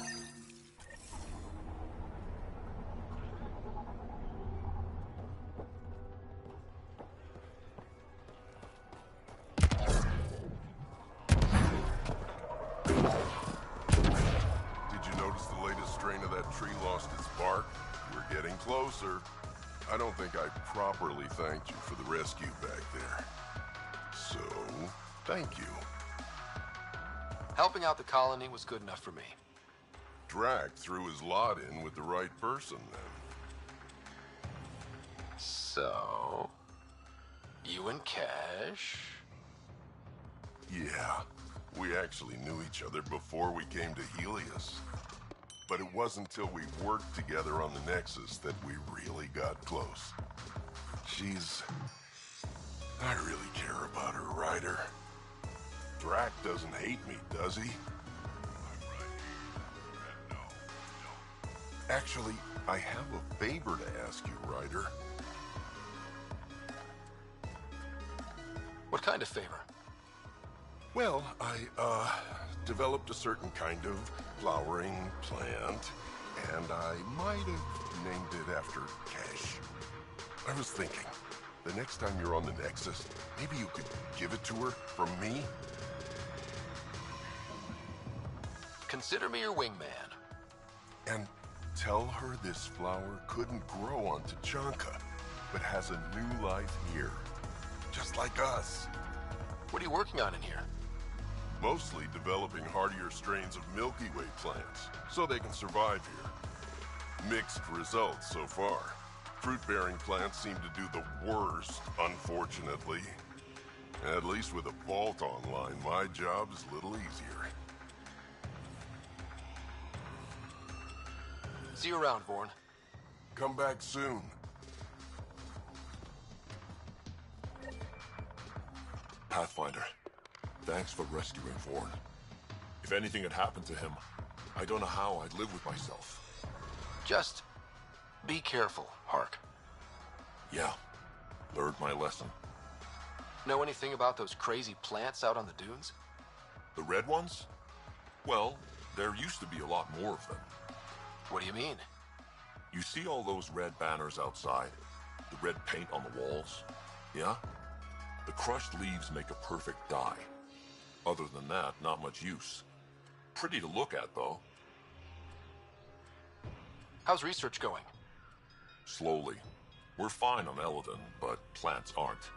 [SPEAKER 12] you notice the latest strain of that tree lost its bark? We're getting closer. I don't think I properly thanked you for the rescue back there. So, thank you.
[SPEAKER 2] Helping out the colony was good enough for me.
[SPEAKER 12] Drac threw his lot in with the right person, then.
[SPEAKER 2] So... you and Cash?
[SPEAKER 12] Yeah, we actually knew each other before we came to Helios. But it wasn't until we worked together on the Nexus that we really got close. I really care about her, Ryder. Drac doesn't hate me, does he? Actually, I have a favor to ask you, Ryder.
[SPEAKER 2] What kind of favor?
[SPEAKER 12] Well, I, developed a certain kind of flowering plant, and I might have named it after Cash. I was thinking, the next time you're on the Nexus, maybe you could give it to her from me?
[SPEAKER 2] Consider me your wingman.
[SPEAKER 12] And tell her this flower couldn't grow on Tachanka, but has a new life here. Just like us.
[SPEAKER 2] What are you working on in here?
[SPEAKER 12] Mostly developing hardier strains of Milky Way plants, so they can survive here. Mixed results so far. Fruit-bearing plants seem to do the worst, unfortunately. At least with a vault online, my job is a little easier.
[SPEAKER 2] See you around, Vorn.
[SPEAKER 12] Come back soon.
[SPEAKER 15] Pathfinder, thanks for rescuing Vorn. If anything had happened to him, I don't know how I'd live with myself.
[SPEAKER 2] Just be careful, Hark.
[SPEAKER 15] Yeah, learned my lesson.
[SPEAKER 2] Know anything about those crazy plants out on the dunes?
[SPEAKER 15] The red ones? Well, there used to be a lot more of them.
[SPEAKER 2] What do you mean?
[SPEAKER 15] You see all those red banners outside? The red paint on the walls? Yeah? The crushed leaves make a perfect dye. Other than that, not much use. Pretty to look at, though.
[SPEAKER 2] How's research going?
[SPEAKER 15] Slowly. We're fine on Eladon, but plants aren't.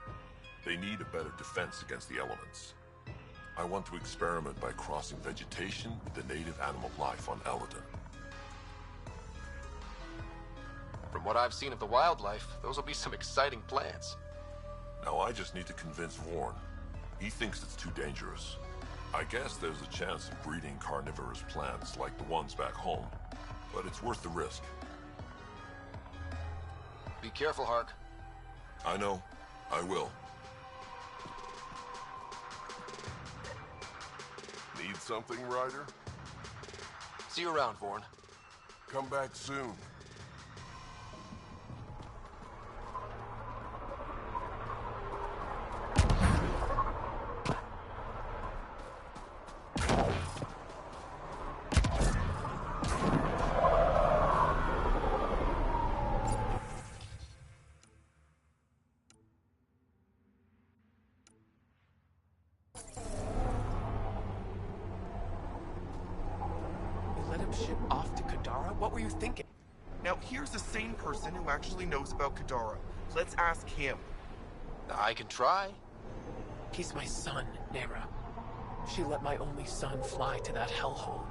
[SPEAKER 15] They need a better defense against the elements. I want to experiment by crossing vegetation with the native animal life on Eladon.
[SPEAKER 2] From what I've seen of the wildlife, those will be some exciting plants.
[SPEAKER 15] Now I just need to convince Vorn. He thinks it's too dangerous. I guess there's a chance of breeding carnivorous plants like the ones back home, but it's worth the risk.
[SPEAKER 2] Be careful, Hark.
[SPEAKER 15] I know. I will.
[SPEAKER 12] Need something, Ryder?
[SPEAKER 2] See you around, Vorn.
[SPEAKER 12] Come back soon.
[SPEAKER 3] Ship off to Kadara? What were you thinking?
[SPEAKER 9] Now, here's a sane person who actually knows about Kadara. Let's ask him.
[SPEAKER 2] I can try.
[SPEAKER 3] He's my son, Nera. She let my only son fly to that hellhole.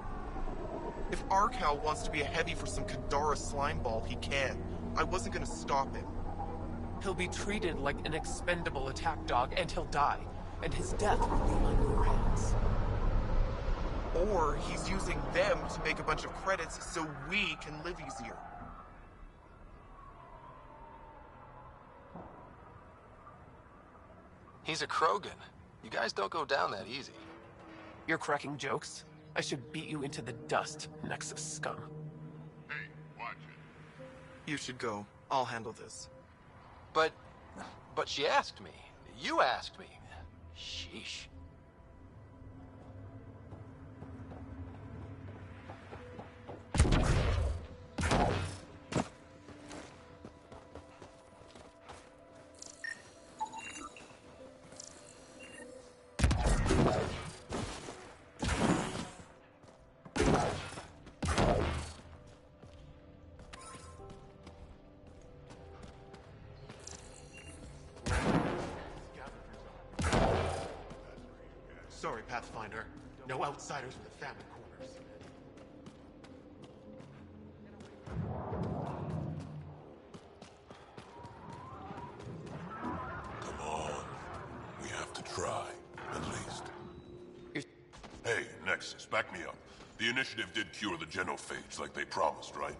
[SPEAKER 9] If Arcal wants to be a heavy for some Kadara slimeball, he can. I wasn't gonna stop him.
[SPEAKER 3] He'll be treated like an expendable attack dog, and he'll die. And his death will be on your hands.
[SPEAKER 9] Or he's using them to make a bunch of credits so we can live easier.
[SPEAKER 2] He's a Krogan. You guys don't go down that easy.
[SPEAKER 3] You're cracking jokes? I should beat you into the dust, Nexus scum.
[SPEAKER 15] Hey, watch it.
[SPEAKER 9] You should go. I'll handle this.
[SPEAKER 2] But she asked me. You asked me. Sheesh.
[SPEAKER 17] Sorry, Pathfinder. No outsiders with the family corners.
[SPEAKER 15] Come on. We have to try, at least. Hey, Nexus, back me up. The Initiative did cure the genophage like they promised, right?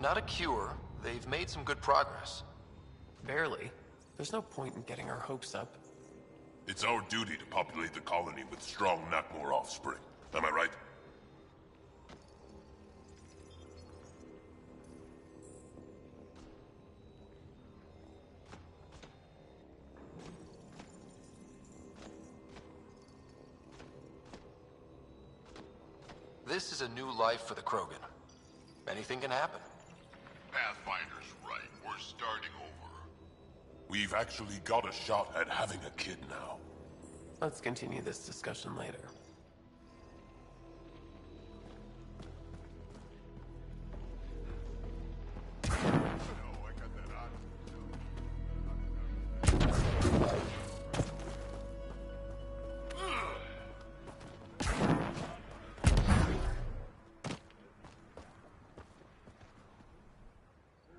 [SPEAKER 10] Not a cure. They've made some good progress.
[SPEAKER 18] Barely. There's no point in getting our hopes up.
[SPEAKER 15] It's our duty to populate the colony with strong Nakmor offspring. Am I right?
[SPEAKER 10] This is a new life for the Krogan. Anything can happen.
[SPEAKER 12] Pathfinder's right. We're starting over.
[SPEAKER 15] We've actually got a shot at having a kid now.
[SPEAKER 18] Let's continue this discussion later.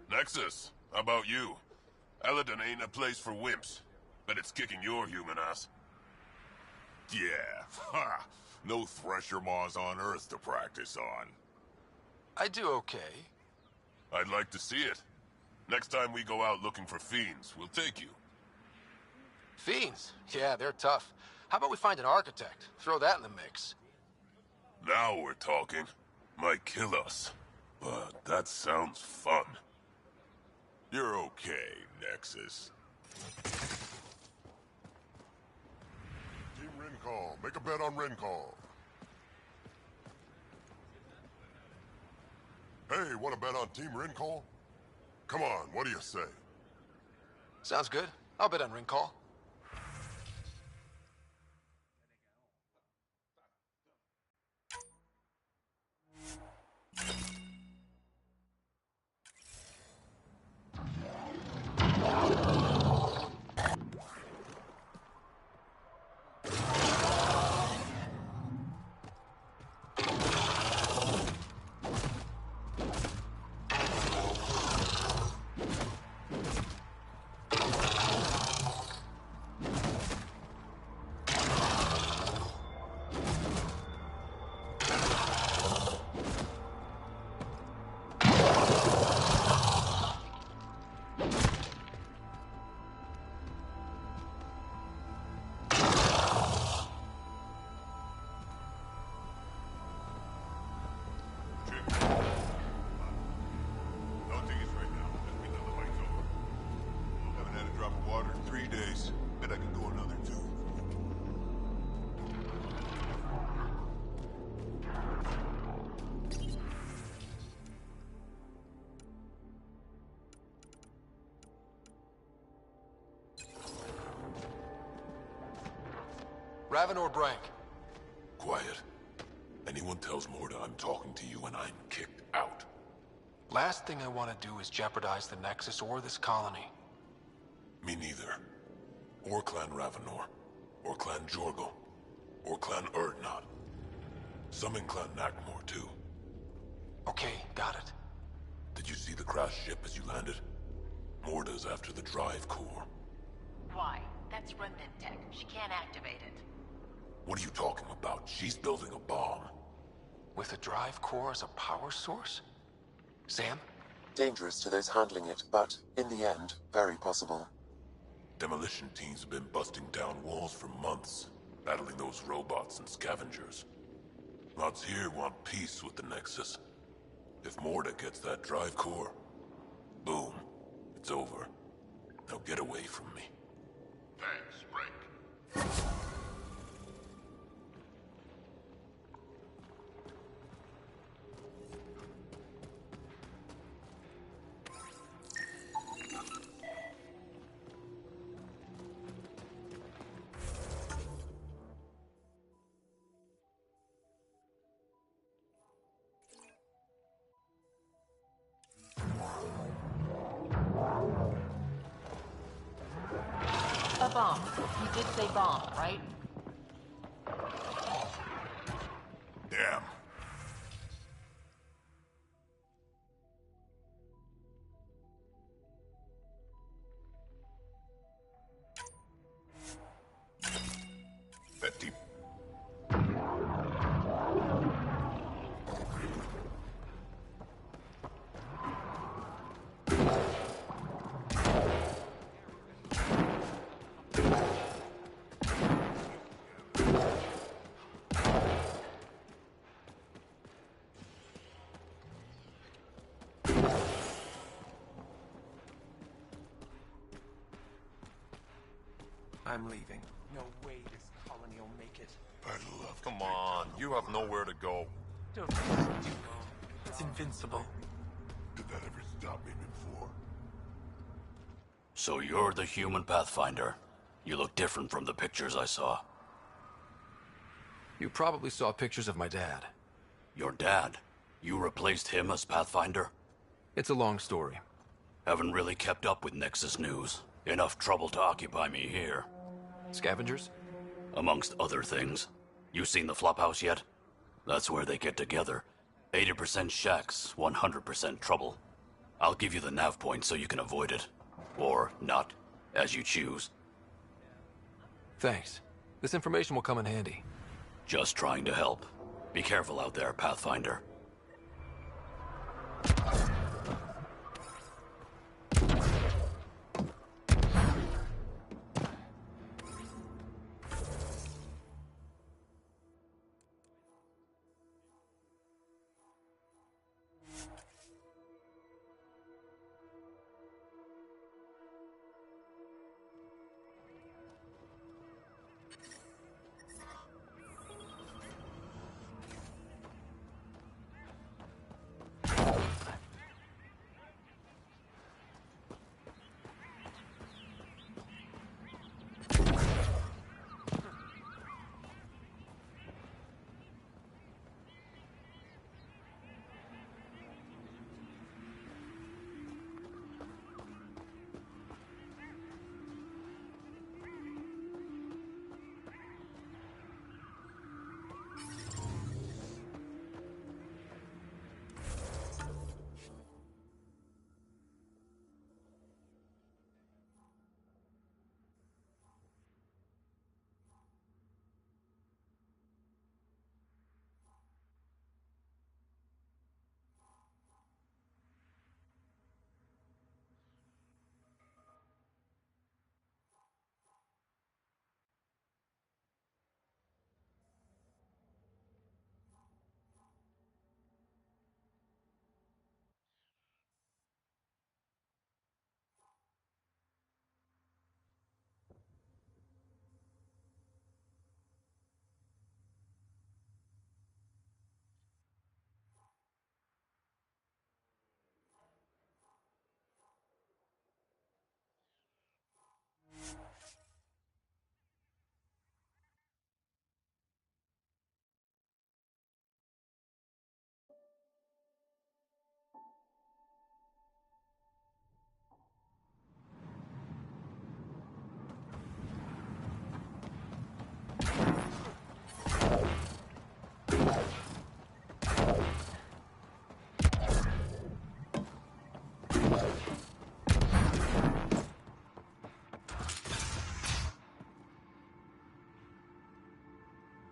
[SPEAKER 15] Nexus, how about you? Eladon ain't a place for wimps. Bet it's kicking your human ass.
[SPEAKER 12] Yeah, ha! No thresher maws on Earth to practice on.
[SPEAKER 10] I do okay.
[SPEAKER 15] I'd like to see it. Next time we go out looking for fiends, we'll take you.
[SPEAKER 10] Fiends? Yeah, they're tough. How about we find an architect? Throw that in the mix.
[SPEAKER 15] Now we're talking. Might kill us. But that sounds fun.
[SPEAKER 12] You're okay, Nexus. Team Rincall, make a bet on Rincall. Hey, want to bet on Team Rincall? Come on, what do you say?
[SPEAKER 10] Sounds good. I'll bet on ring call. Ravenor Brank.
[SPEAKER 15] Quiet. Anyone tells Morda I'm talking to you and I'm kicked out.
[SPEAKER 10] Last thing I want to do is jeopardize the Nexus or this colony.
[SPEAKER 15] Me neither. Or Clan Ravenor. Or Clan Jorgal. Or Clan Urdnot. Some in Clan Nakmor, too.
[SPEAKER 10] Okay, got it.
[SPEAKER 15] Did you see the crashed ship as you landed? Morda's after the drive core.
[SPEAKER 7] Why? That's remnant tech. She can't activate it.
[SPEAKER 15] What are you talking about? She's building a bomb.
[SPEAKER 10] With a drive core as a power source? Sam?
[SPEAKER 16] Dangerous to those handling it, but, in the end, very possible.
[SPEAKER 15] Demolition teams have been busting down walls for months, battling those robots and scavengers. Lots here want peace with the Nexus. If Morda gets that drive core, boom, it's over. Now get away from me.
[SPEAKER 12] Thanks, Frank.
[SPEAKER 7] A bomb. You did say bomb, right?
[SPEAKER 12] Betty.
[SPEAKER 18] I'm leaving. No way this colony will make it.
[SPEAKER 12] I'd love to.
[SPEAKER 8] Come on, you have nowhere to go.
[SPEAKER 18] Don't be stupid. It's invincible.
[SPEAKER 12] Did that ever stop me before?
[SPEAKER 19] So you're the human Pathfinder. You look different from the pictures I saw.
[SPEAKER 10] You probably saw pictures of my dad.
[SPEAKER 19] Your dad? You replaced him as Pathfinder?
[SPEAKER 10] It's a long story.
[SPEAKER 19] Haven't really kept up with Nexus news. Enough trouble to occupy me here.
[SPEAKER 10] Scavengers?
[SPEAKER 19] Amongst other things. You seen the Flophouse yet? That's where they get together. 80% shacks, 100% trouble. I'll give you the nav point so you can avoid it. Or not, as you choose.
[SPEAKER 10] Thanks. This information will come in handy.
[SPEAKER 19] Just trying to help. Be careful out there, Pathfinder.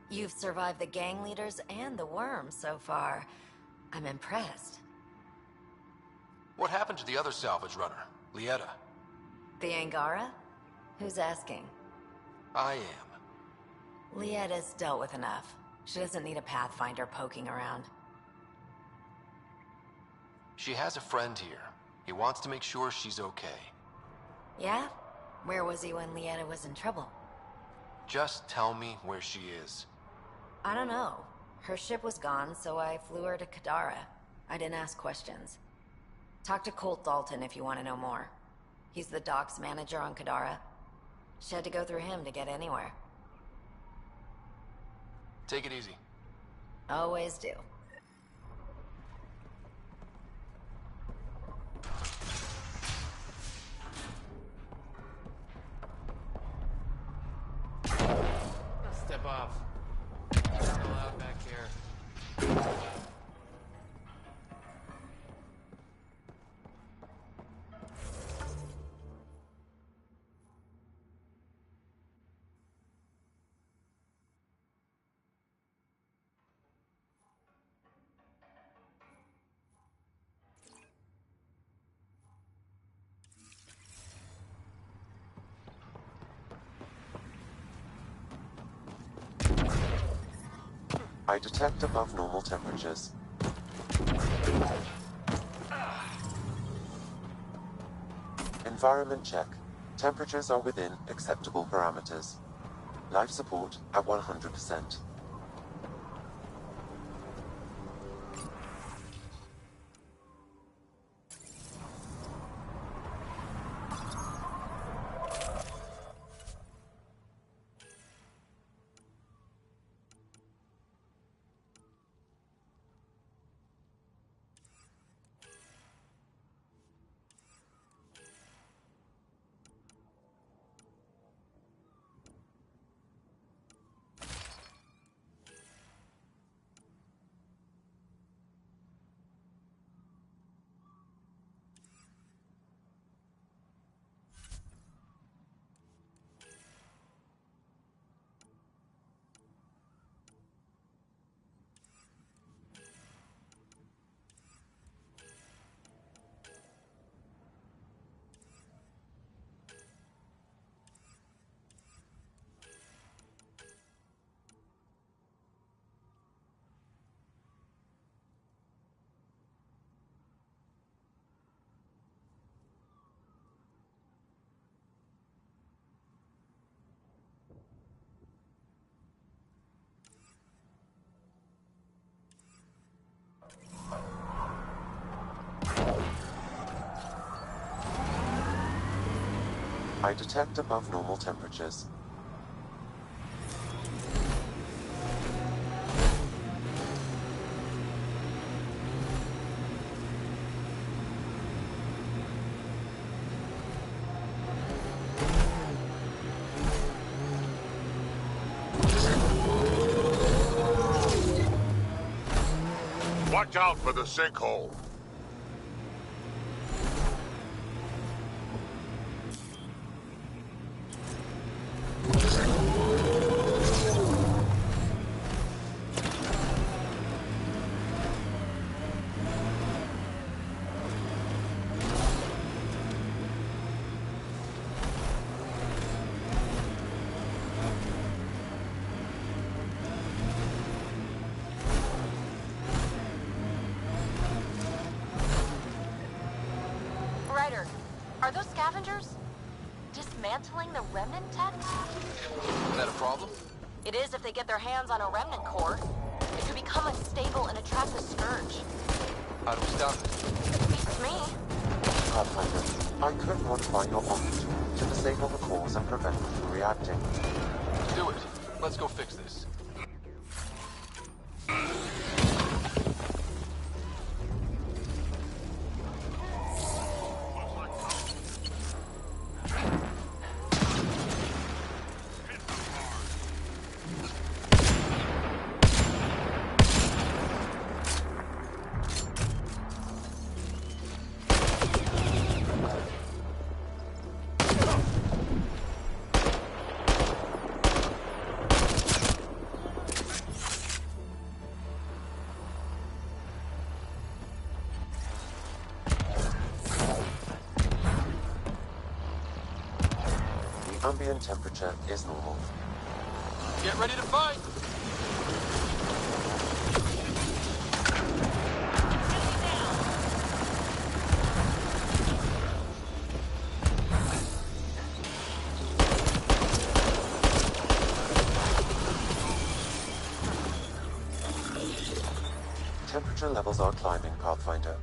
[SPEAKER 20] You've survived the gang leaders and the worm so far. I'm impressed.
[SPEAKER 2] What happened to the other salvage runner, Lieta?
[SPEAKER 20] The Angara? Who's asking?
[SPEAKER 2] I am.
[SPEAKER 20] Lieta's dealt with enough. She doesn't need a Pathfinder poking around.
[SPEAKER 2] She has a friend here. He wants to make sure she's okay.
[SPEAKER 20] Yeah? Where was he when Lieta was in trouble?
[SPEAKER 2] Just tell me where she is.
[SPEAKER 20] I don't know. Her ship was gone, so I flew her to Kadara. I didn't ask questions. Talk to Colt Dalton if you want to know more. He's the docks manager on Kadara. She had to go through him to get anywhere.
[SPEAKER 2] Take it easy.
[SPEAKER 20] Always do.
[SPEAKER 4] Step off. Not allowed back here.
[SPEAKER 16] I detect above normal temperatures. Environment check. Temperatures are within acceptable parameters. Life support at 100%. I detect above normal temperatures.
[SPEAKER 12] Watch out for the sinkhole.
[SPEAKER 14] Ryder, are those scavengers dismantling the remnant tech?
[SPEAKER 2] Is that a problem?
[SPEAKER 14] It is if they get their hands on a remnant core. It could become unstable and attract the Scourge.
[SPEAKER 2] How do we stop it?
[SPEAKER 14] Beats me.
[SPEAKER 16] Pathfinder, I could modify your opt to disable the cores and prevent them from reacting.
[SPEAKER 2] Do it. Let's go fix this.
[SPEAKER 16] Ambient temperature is normal.
[SPEAKER 2] Get ready to fight!
[SPEAKER 16] Temperature levels are climbing, Pathfinder.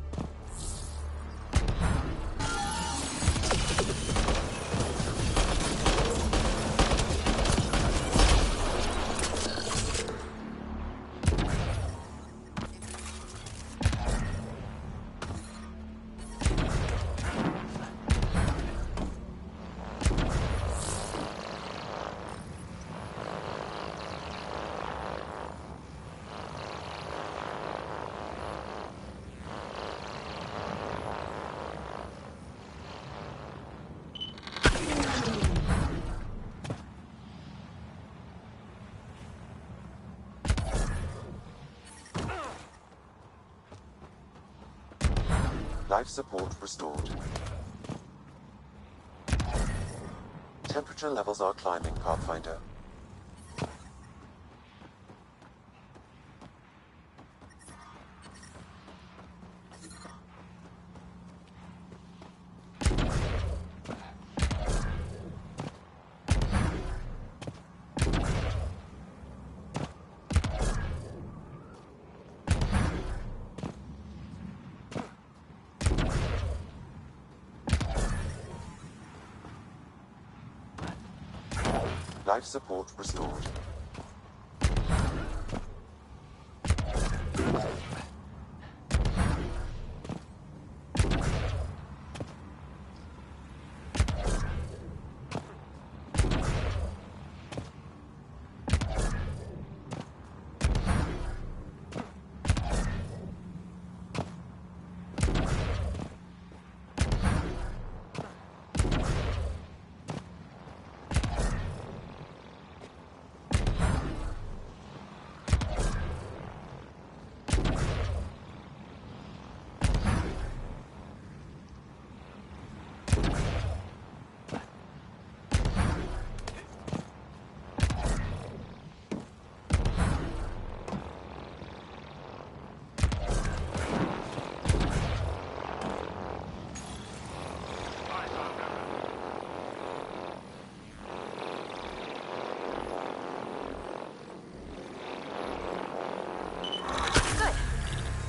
[SPEAKER 16] Life support restored. Temperature levels are climbing, Pathfinder. Life support restored.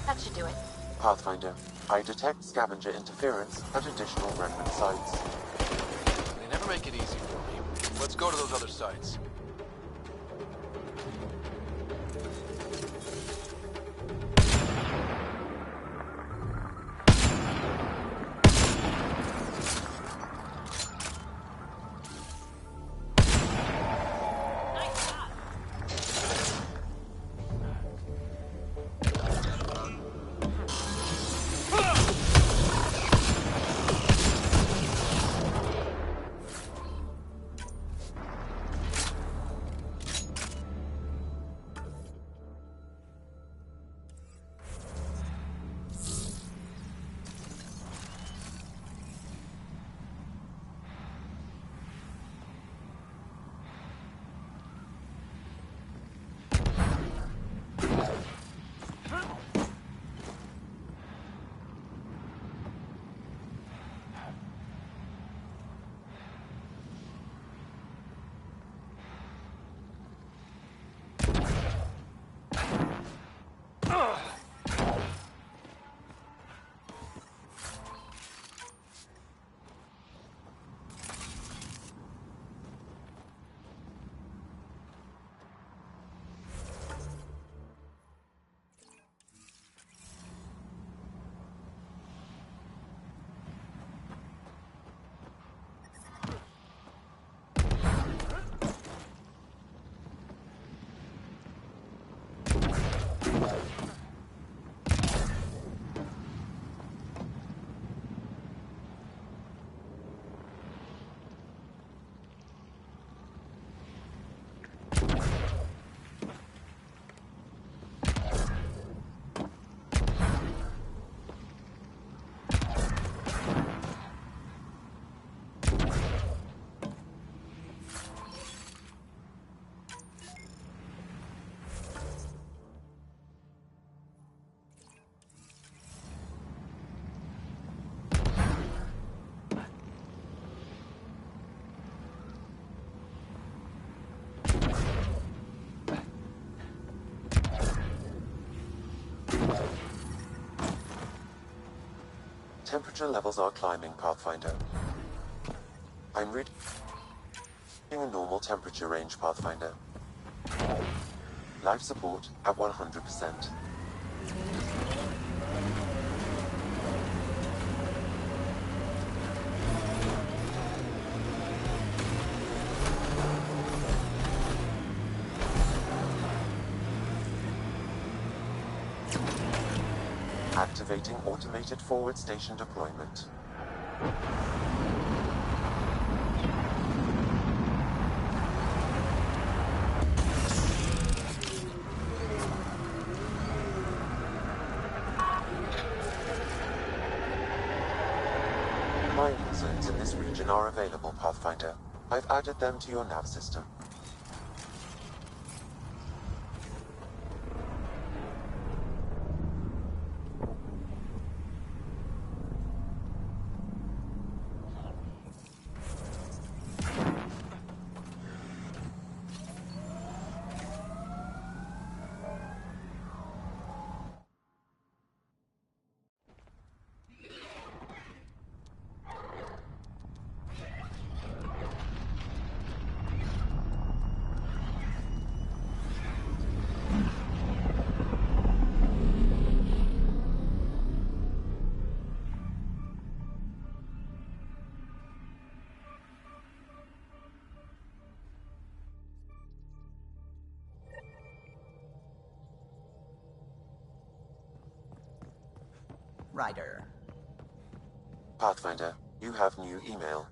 [SPEAKER 14] That should do it.
[SPEAKER 16] Pathfinder, I detect scavenger interference at additional remnant sites.
[SPEAKER 2] They never make it easy for me. Let's go to those other sites.
[SPEAKER 16] Temperature levels are climbing, Pathfinder. I'm reading a normal temperature range, Pathfinder. Life support at 100%. Activating automated forward station deployment. Mining zones in this region are available, Pathfinder. I've added them to your nav system.
[SPEAKER 21] Ryder.
[SPEAKER 16] Pathfinder, you have new email.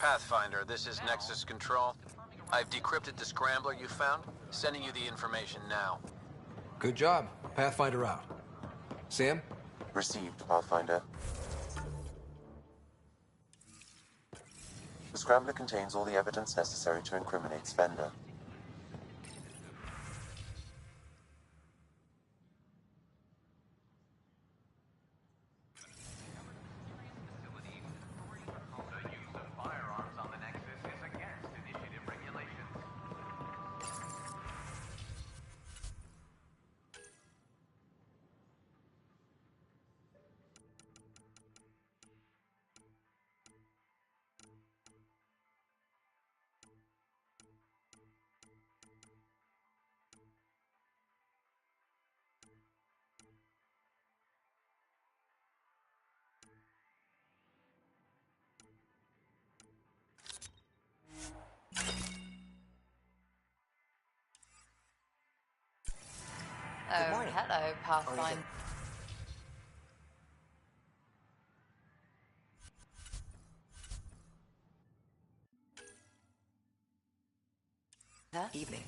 [SPEAKER 2] Pathfinder, this is Nexus Control. I've decrypted the scrambler you found. Sending you the information now.
[SPEAKER 10] Good job. Pathfinder out. Sam?
[SPEAKER 16] Received, Pathfinder. The scrambler contains all the evidence necessary to incriminate Spender.
[SPEAKER 21] Oh, hello, Pathfinder.
[SPEAKER 20] Evening.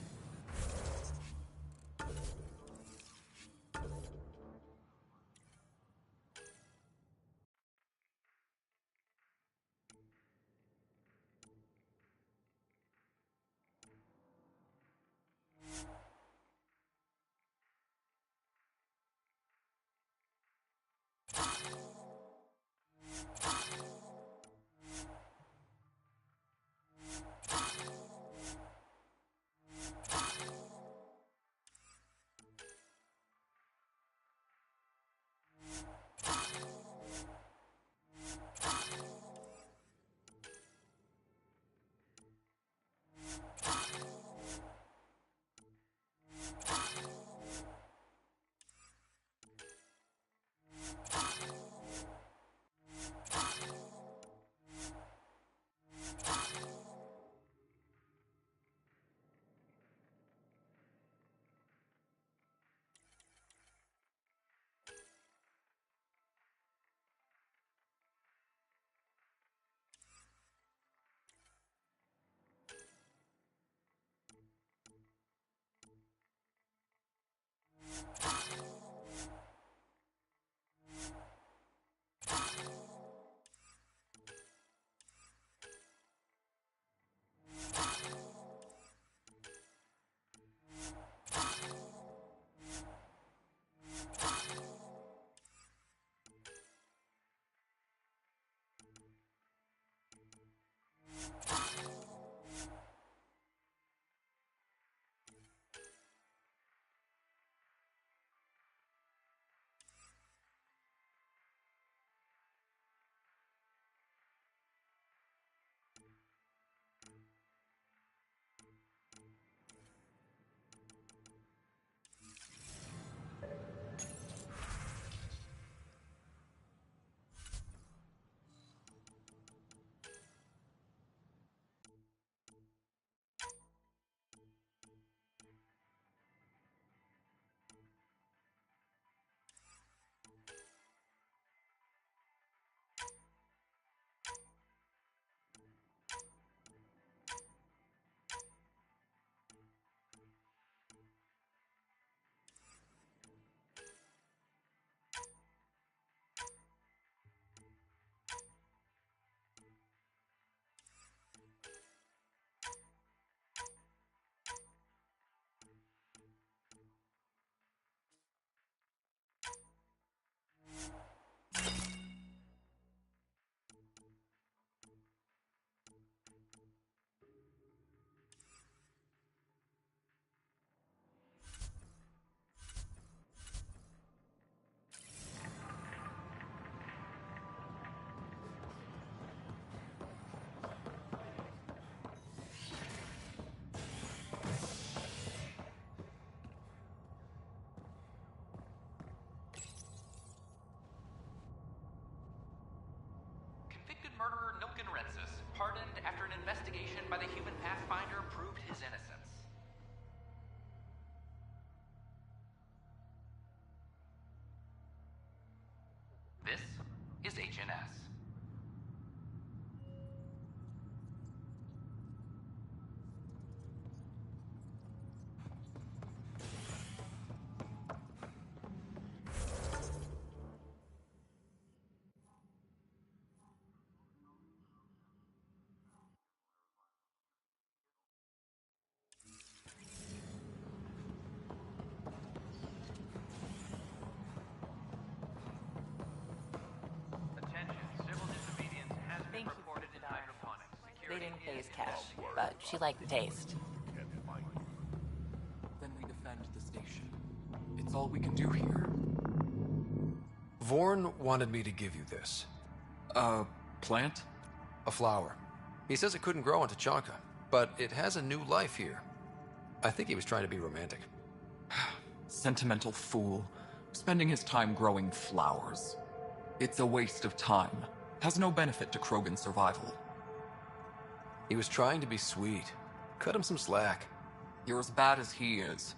[SPEAKER 22] Murderer Nilken Rensis, pardoned after an investigation by the human Pathfinder proved his innocence. This is HNS.
[SPEAKER 7] Solarian pays cash, but she liked the taste.
[SPEAKER 4] Then we defend the station. It's all we can do here.
[SPEAKER 10] Vorn wanted me to give you this.
[SPEAKER 4] A plant?
[SPEAKER 10] A flower. He says it couldn't grow on Tachanka, but it has a new life here. I think he was trying to be romantic.
[SPEAKER 4] Sentimental fool. Spending his time growing flowers. It's a waste of time. Has no benefit to Krogan's survival.
[SPEAKER 10] He was trying to be sweet. Cut him some slack.
[SPEAKER 4] You're as bad as he is.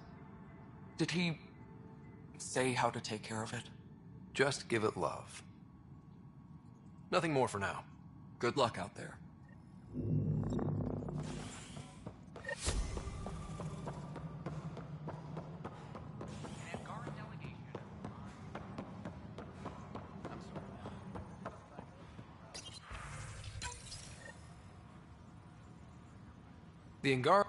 [SPEAKER 4] Did he say how to take care of it?
[SPEAKER 10] Just give it love. Nothing more for now.
[SPEAKER 4] Good luck out there.
[SPEAKER 10] The Angar...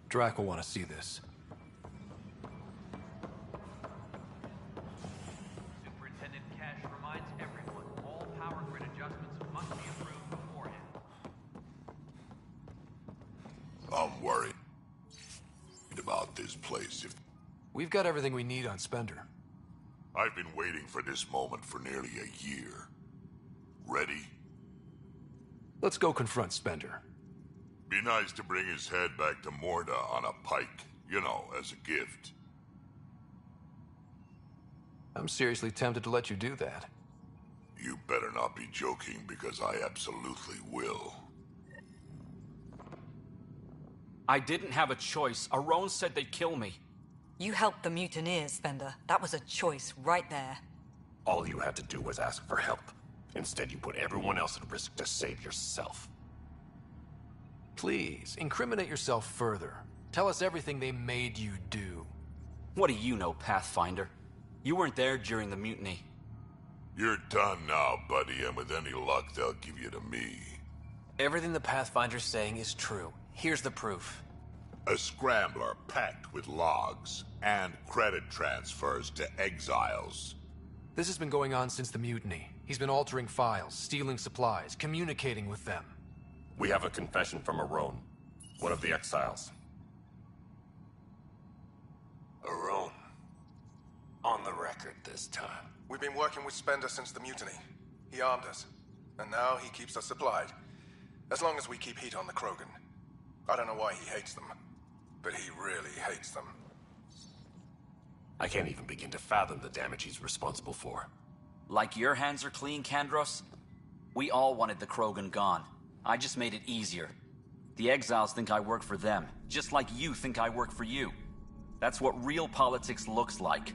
[SPEAKER 10] Drac will want to see this.
[SPEAKER 22] Superintendent Cash reminds everyone all power grid adjustments must be approved beforehand.
[SPEAKER 12] I'm worried about this place. If
[SPEAKER 10] We've got everything we need on Spender.
[SPEAKER 12] I've been waiting for this moment for nearly a year. Ready?
[SPEAKER 10] Let's go confront Spender.
[SPEAKER 12] Be nice to bring his head back to Morda on a pike, you know, as a gift.
[SPEAKER 10] I'm seriously tempted to let you do that.
[SPEAKER 12] You better not be joking, because I absolutely will.
[SPEAKER 6] I didn't have a choice. Aron said they'd kill me.
[SPEAKER 11] You helped the mutineers, Spender. That was a choice right there.
[SPEAKER 23] All you had to do was ask for help. Instead, you put everyone else at risk to save yourself.
[SPEAKER 10] Please, incriminate yourself further. Tell us everything they made you do.
[SPEAKER 6] What do you know, Pathfinder? You weren't there during the mutiny.
[SPEAKER 12] You're done now, buddy, and with any luck, they'll give you to me.
[SPEAKER 10] Everything the Pathfinder's saying is true. Here's the proof.
[SPEAKER 12] A scrambler packed with logs and credit transfers to exiles.
[SPEAKER 10] This has been going on since the mutiny. He's been altering files, stealing supplies, communicating with them.
[SPEAKER 23] We have a confession from Aron, one of the exiles.
[SPEAKER 17] Aron. On the record this time. We've been working with Spender since the mutiny. He armed us, and now he keeps us supplied. As long as we keep heat on the Krogan. I don't know why he hates them, but he really hates them.
[SPEAKER 23] I can't even begin to fathom the damage he's responsible for.
[SPEAKER 6] Like your hands are clean, Kandros? We all wanted the Krogan gone. I just made it easier. The exiles think I work for them, just like you think I work for you. That's what real politics looks like.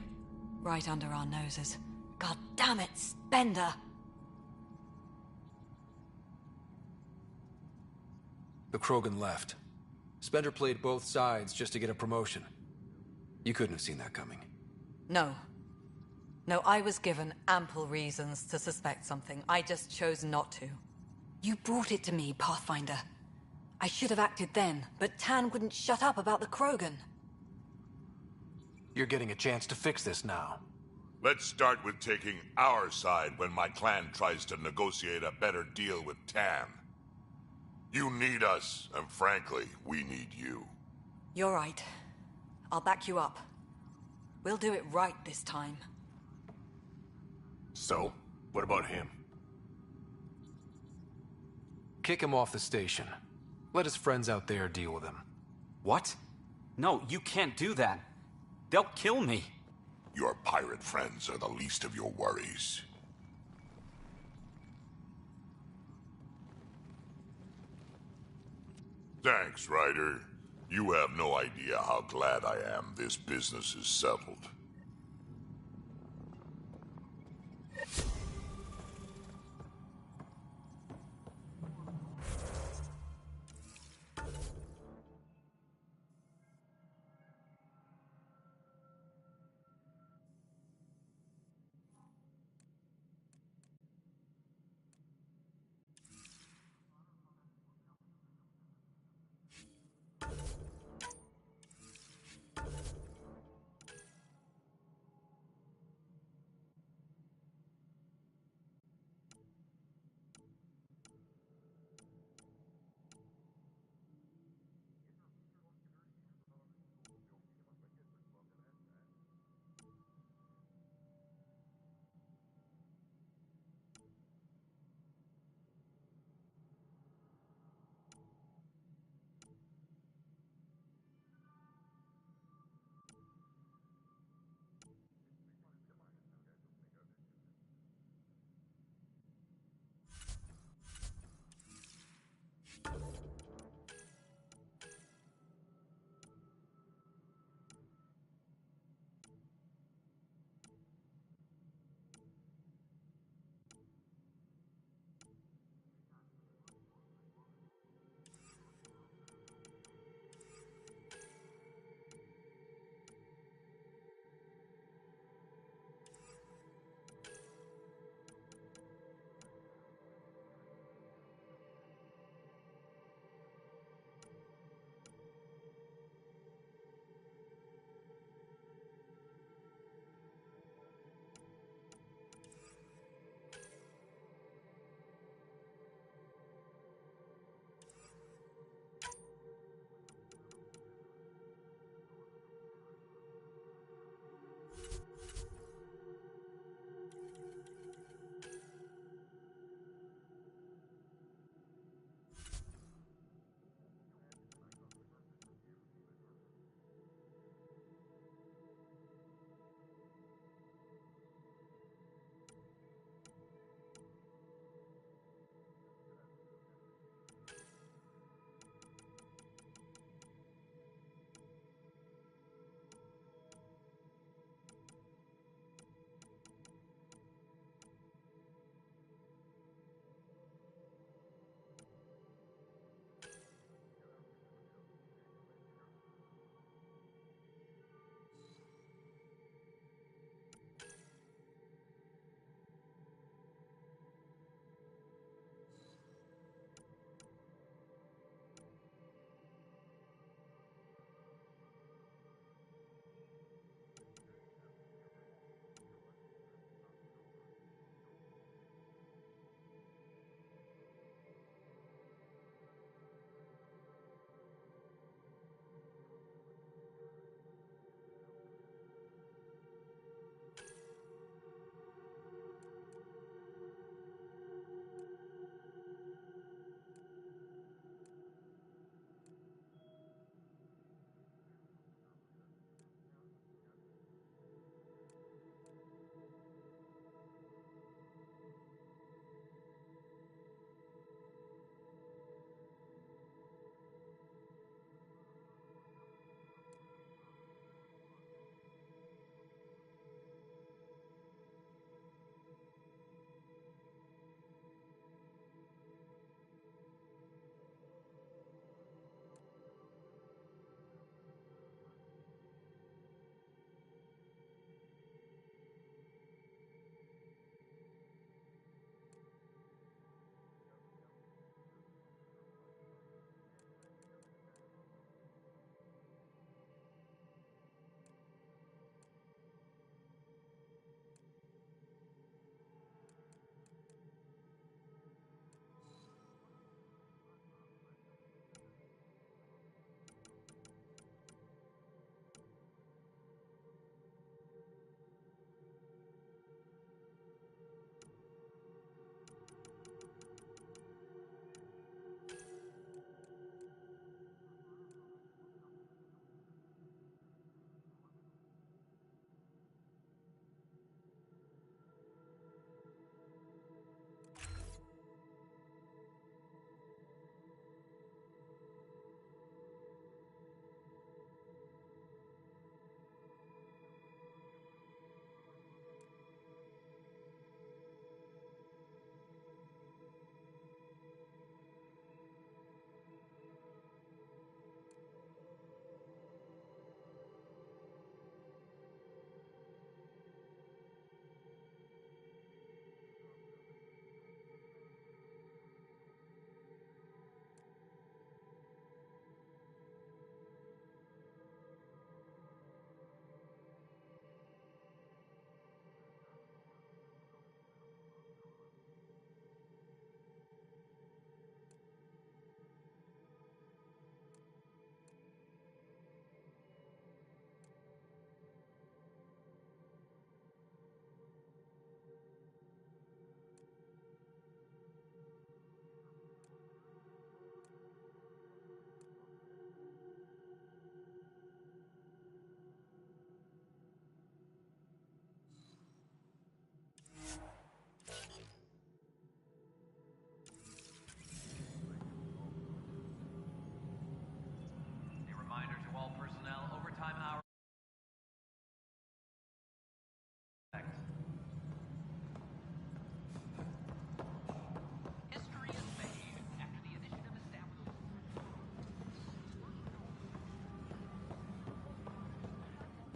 [SPEAKER 11] Right under our noses. God damn it, Spender!
[SPEAKER 10] The Krogan left. Spender played both sides just to get a promotion. You couldn't have seen that coming.
[SPEAKER 11] No. No, I was given ample reasons to suspect something. I just chose not to. You brought it to me, Pathfinder. I should have acted then, but Tan wouldn't shut up about the Krogan.
[SPEAKER 10] You're getting a chance to fix this now.
[SPEAKER 12] Let's start with taking our side when my clan tries to negotiate a better deal with Tan. You need us, and frankly, we need you.
[SPEAKER 11] You're right. I'll back you up. We'll do it right this time.
[SPEAKER 23] So, what about him?
[SPEAKER 10] Kick him off the station. Let his friends out there deal with him.
[SPEAKER 6] What? No, you can't do that. They'll kill me.
[SPEAKER 12] Your pirate friends are the least of your worries. Thanks, Ryder. You have no idea how glad I am this business is settled.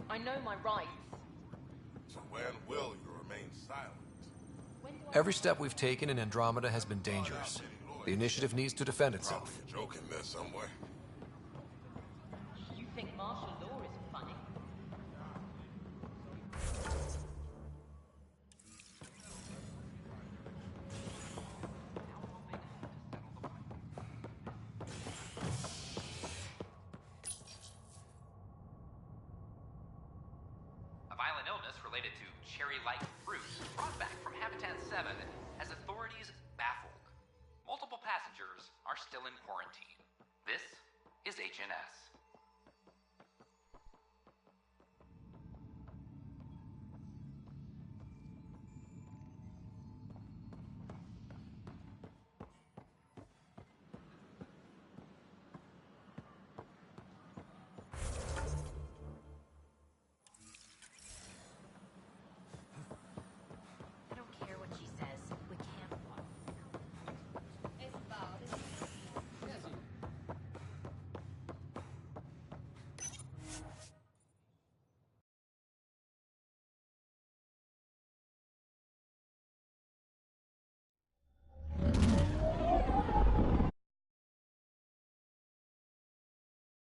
[SPEAKER 14] I know my rights.
[SPEAKER 12] So when will you remain silent?
[SPEAKER 10] Every step we've taken in Andromeda has been dangerous. The initiative needs to defend itself.
[SPEAKER 12] Probably a joke in there somewhere.
[SPEAKER 14] You think martial law is funny?
[SPEAKER 22] A violent illness related to cherry-like fruit brought back from Habitat 7 has authorities baffled. Multiple passengers are still in quarantine. This is HNS.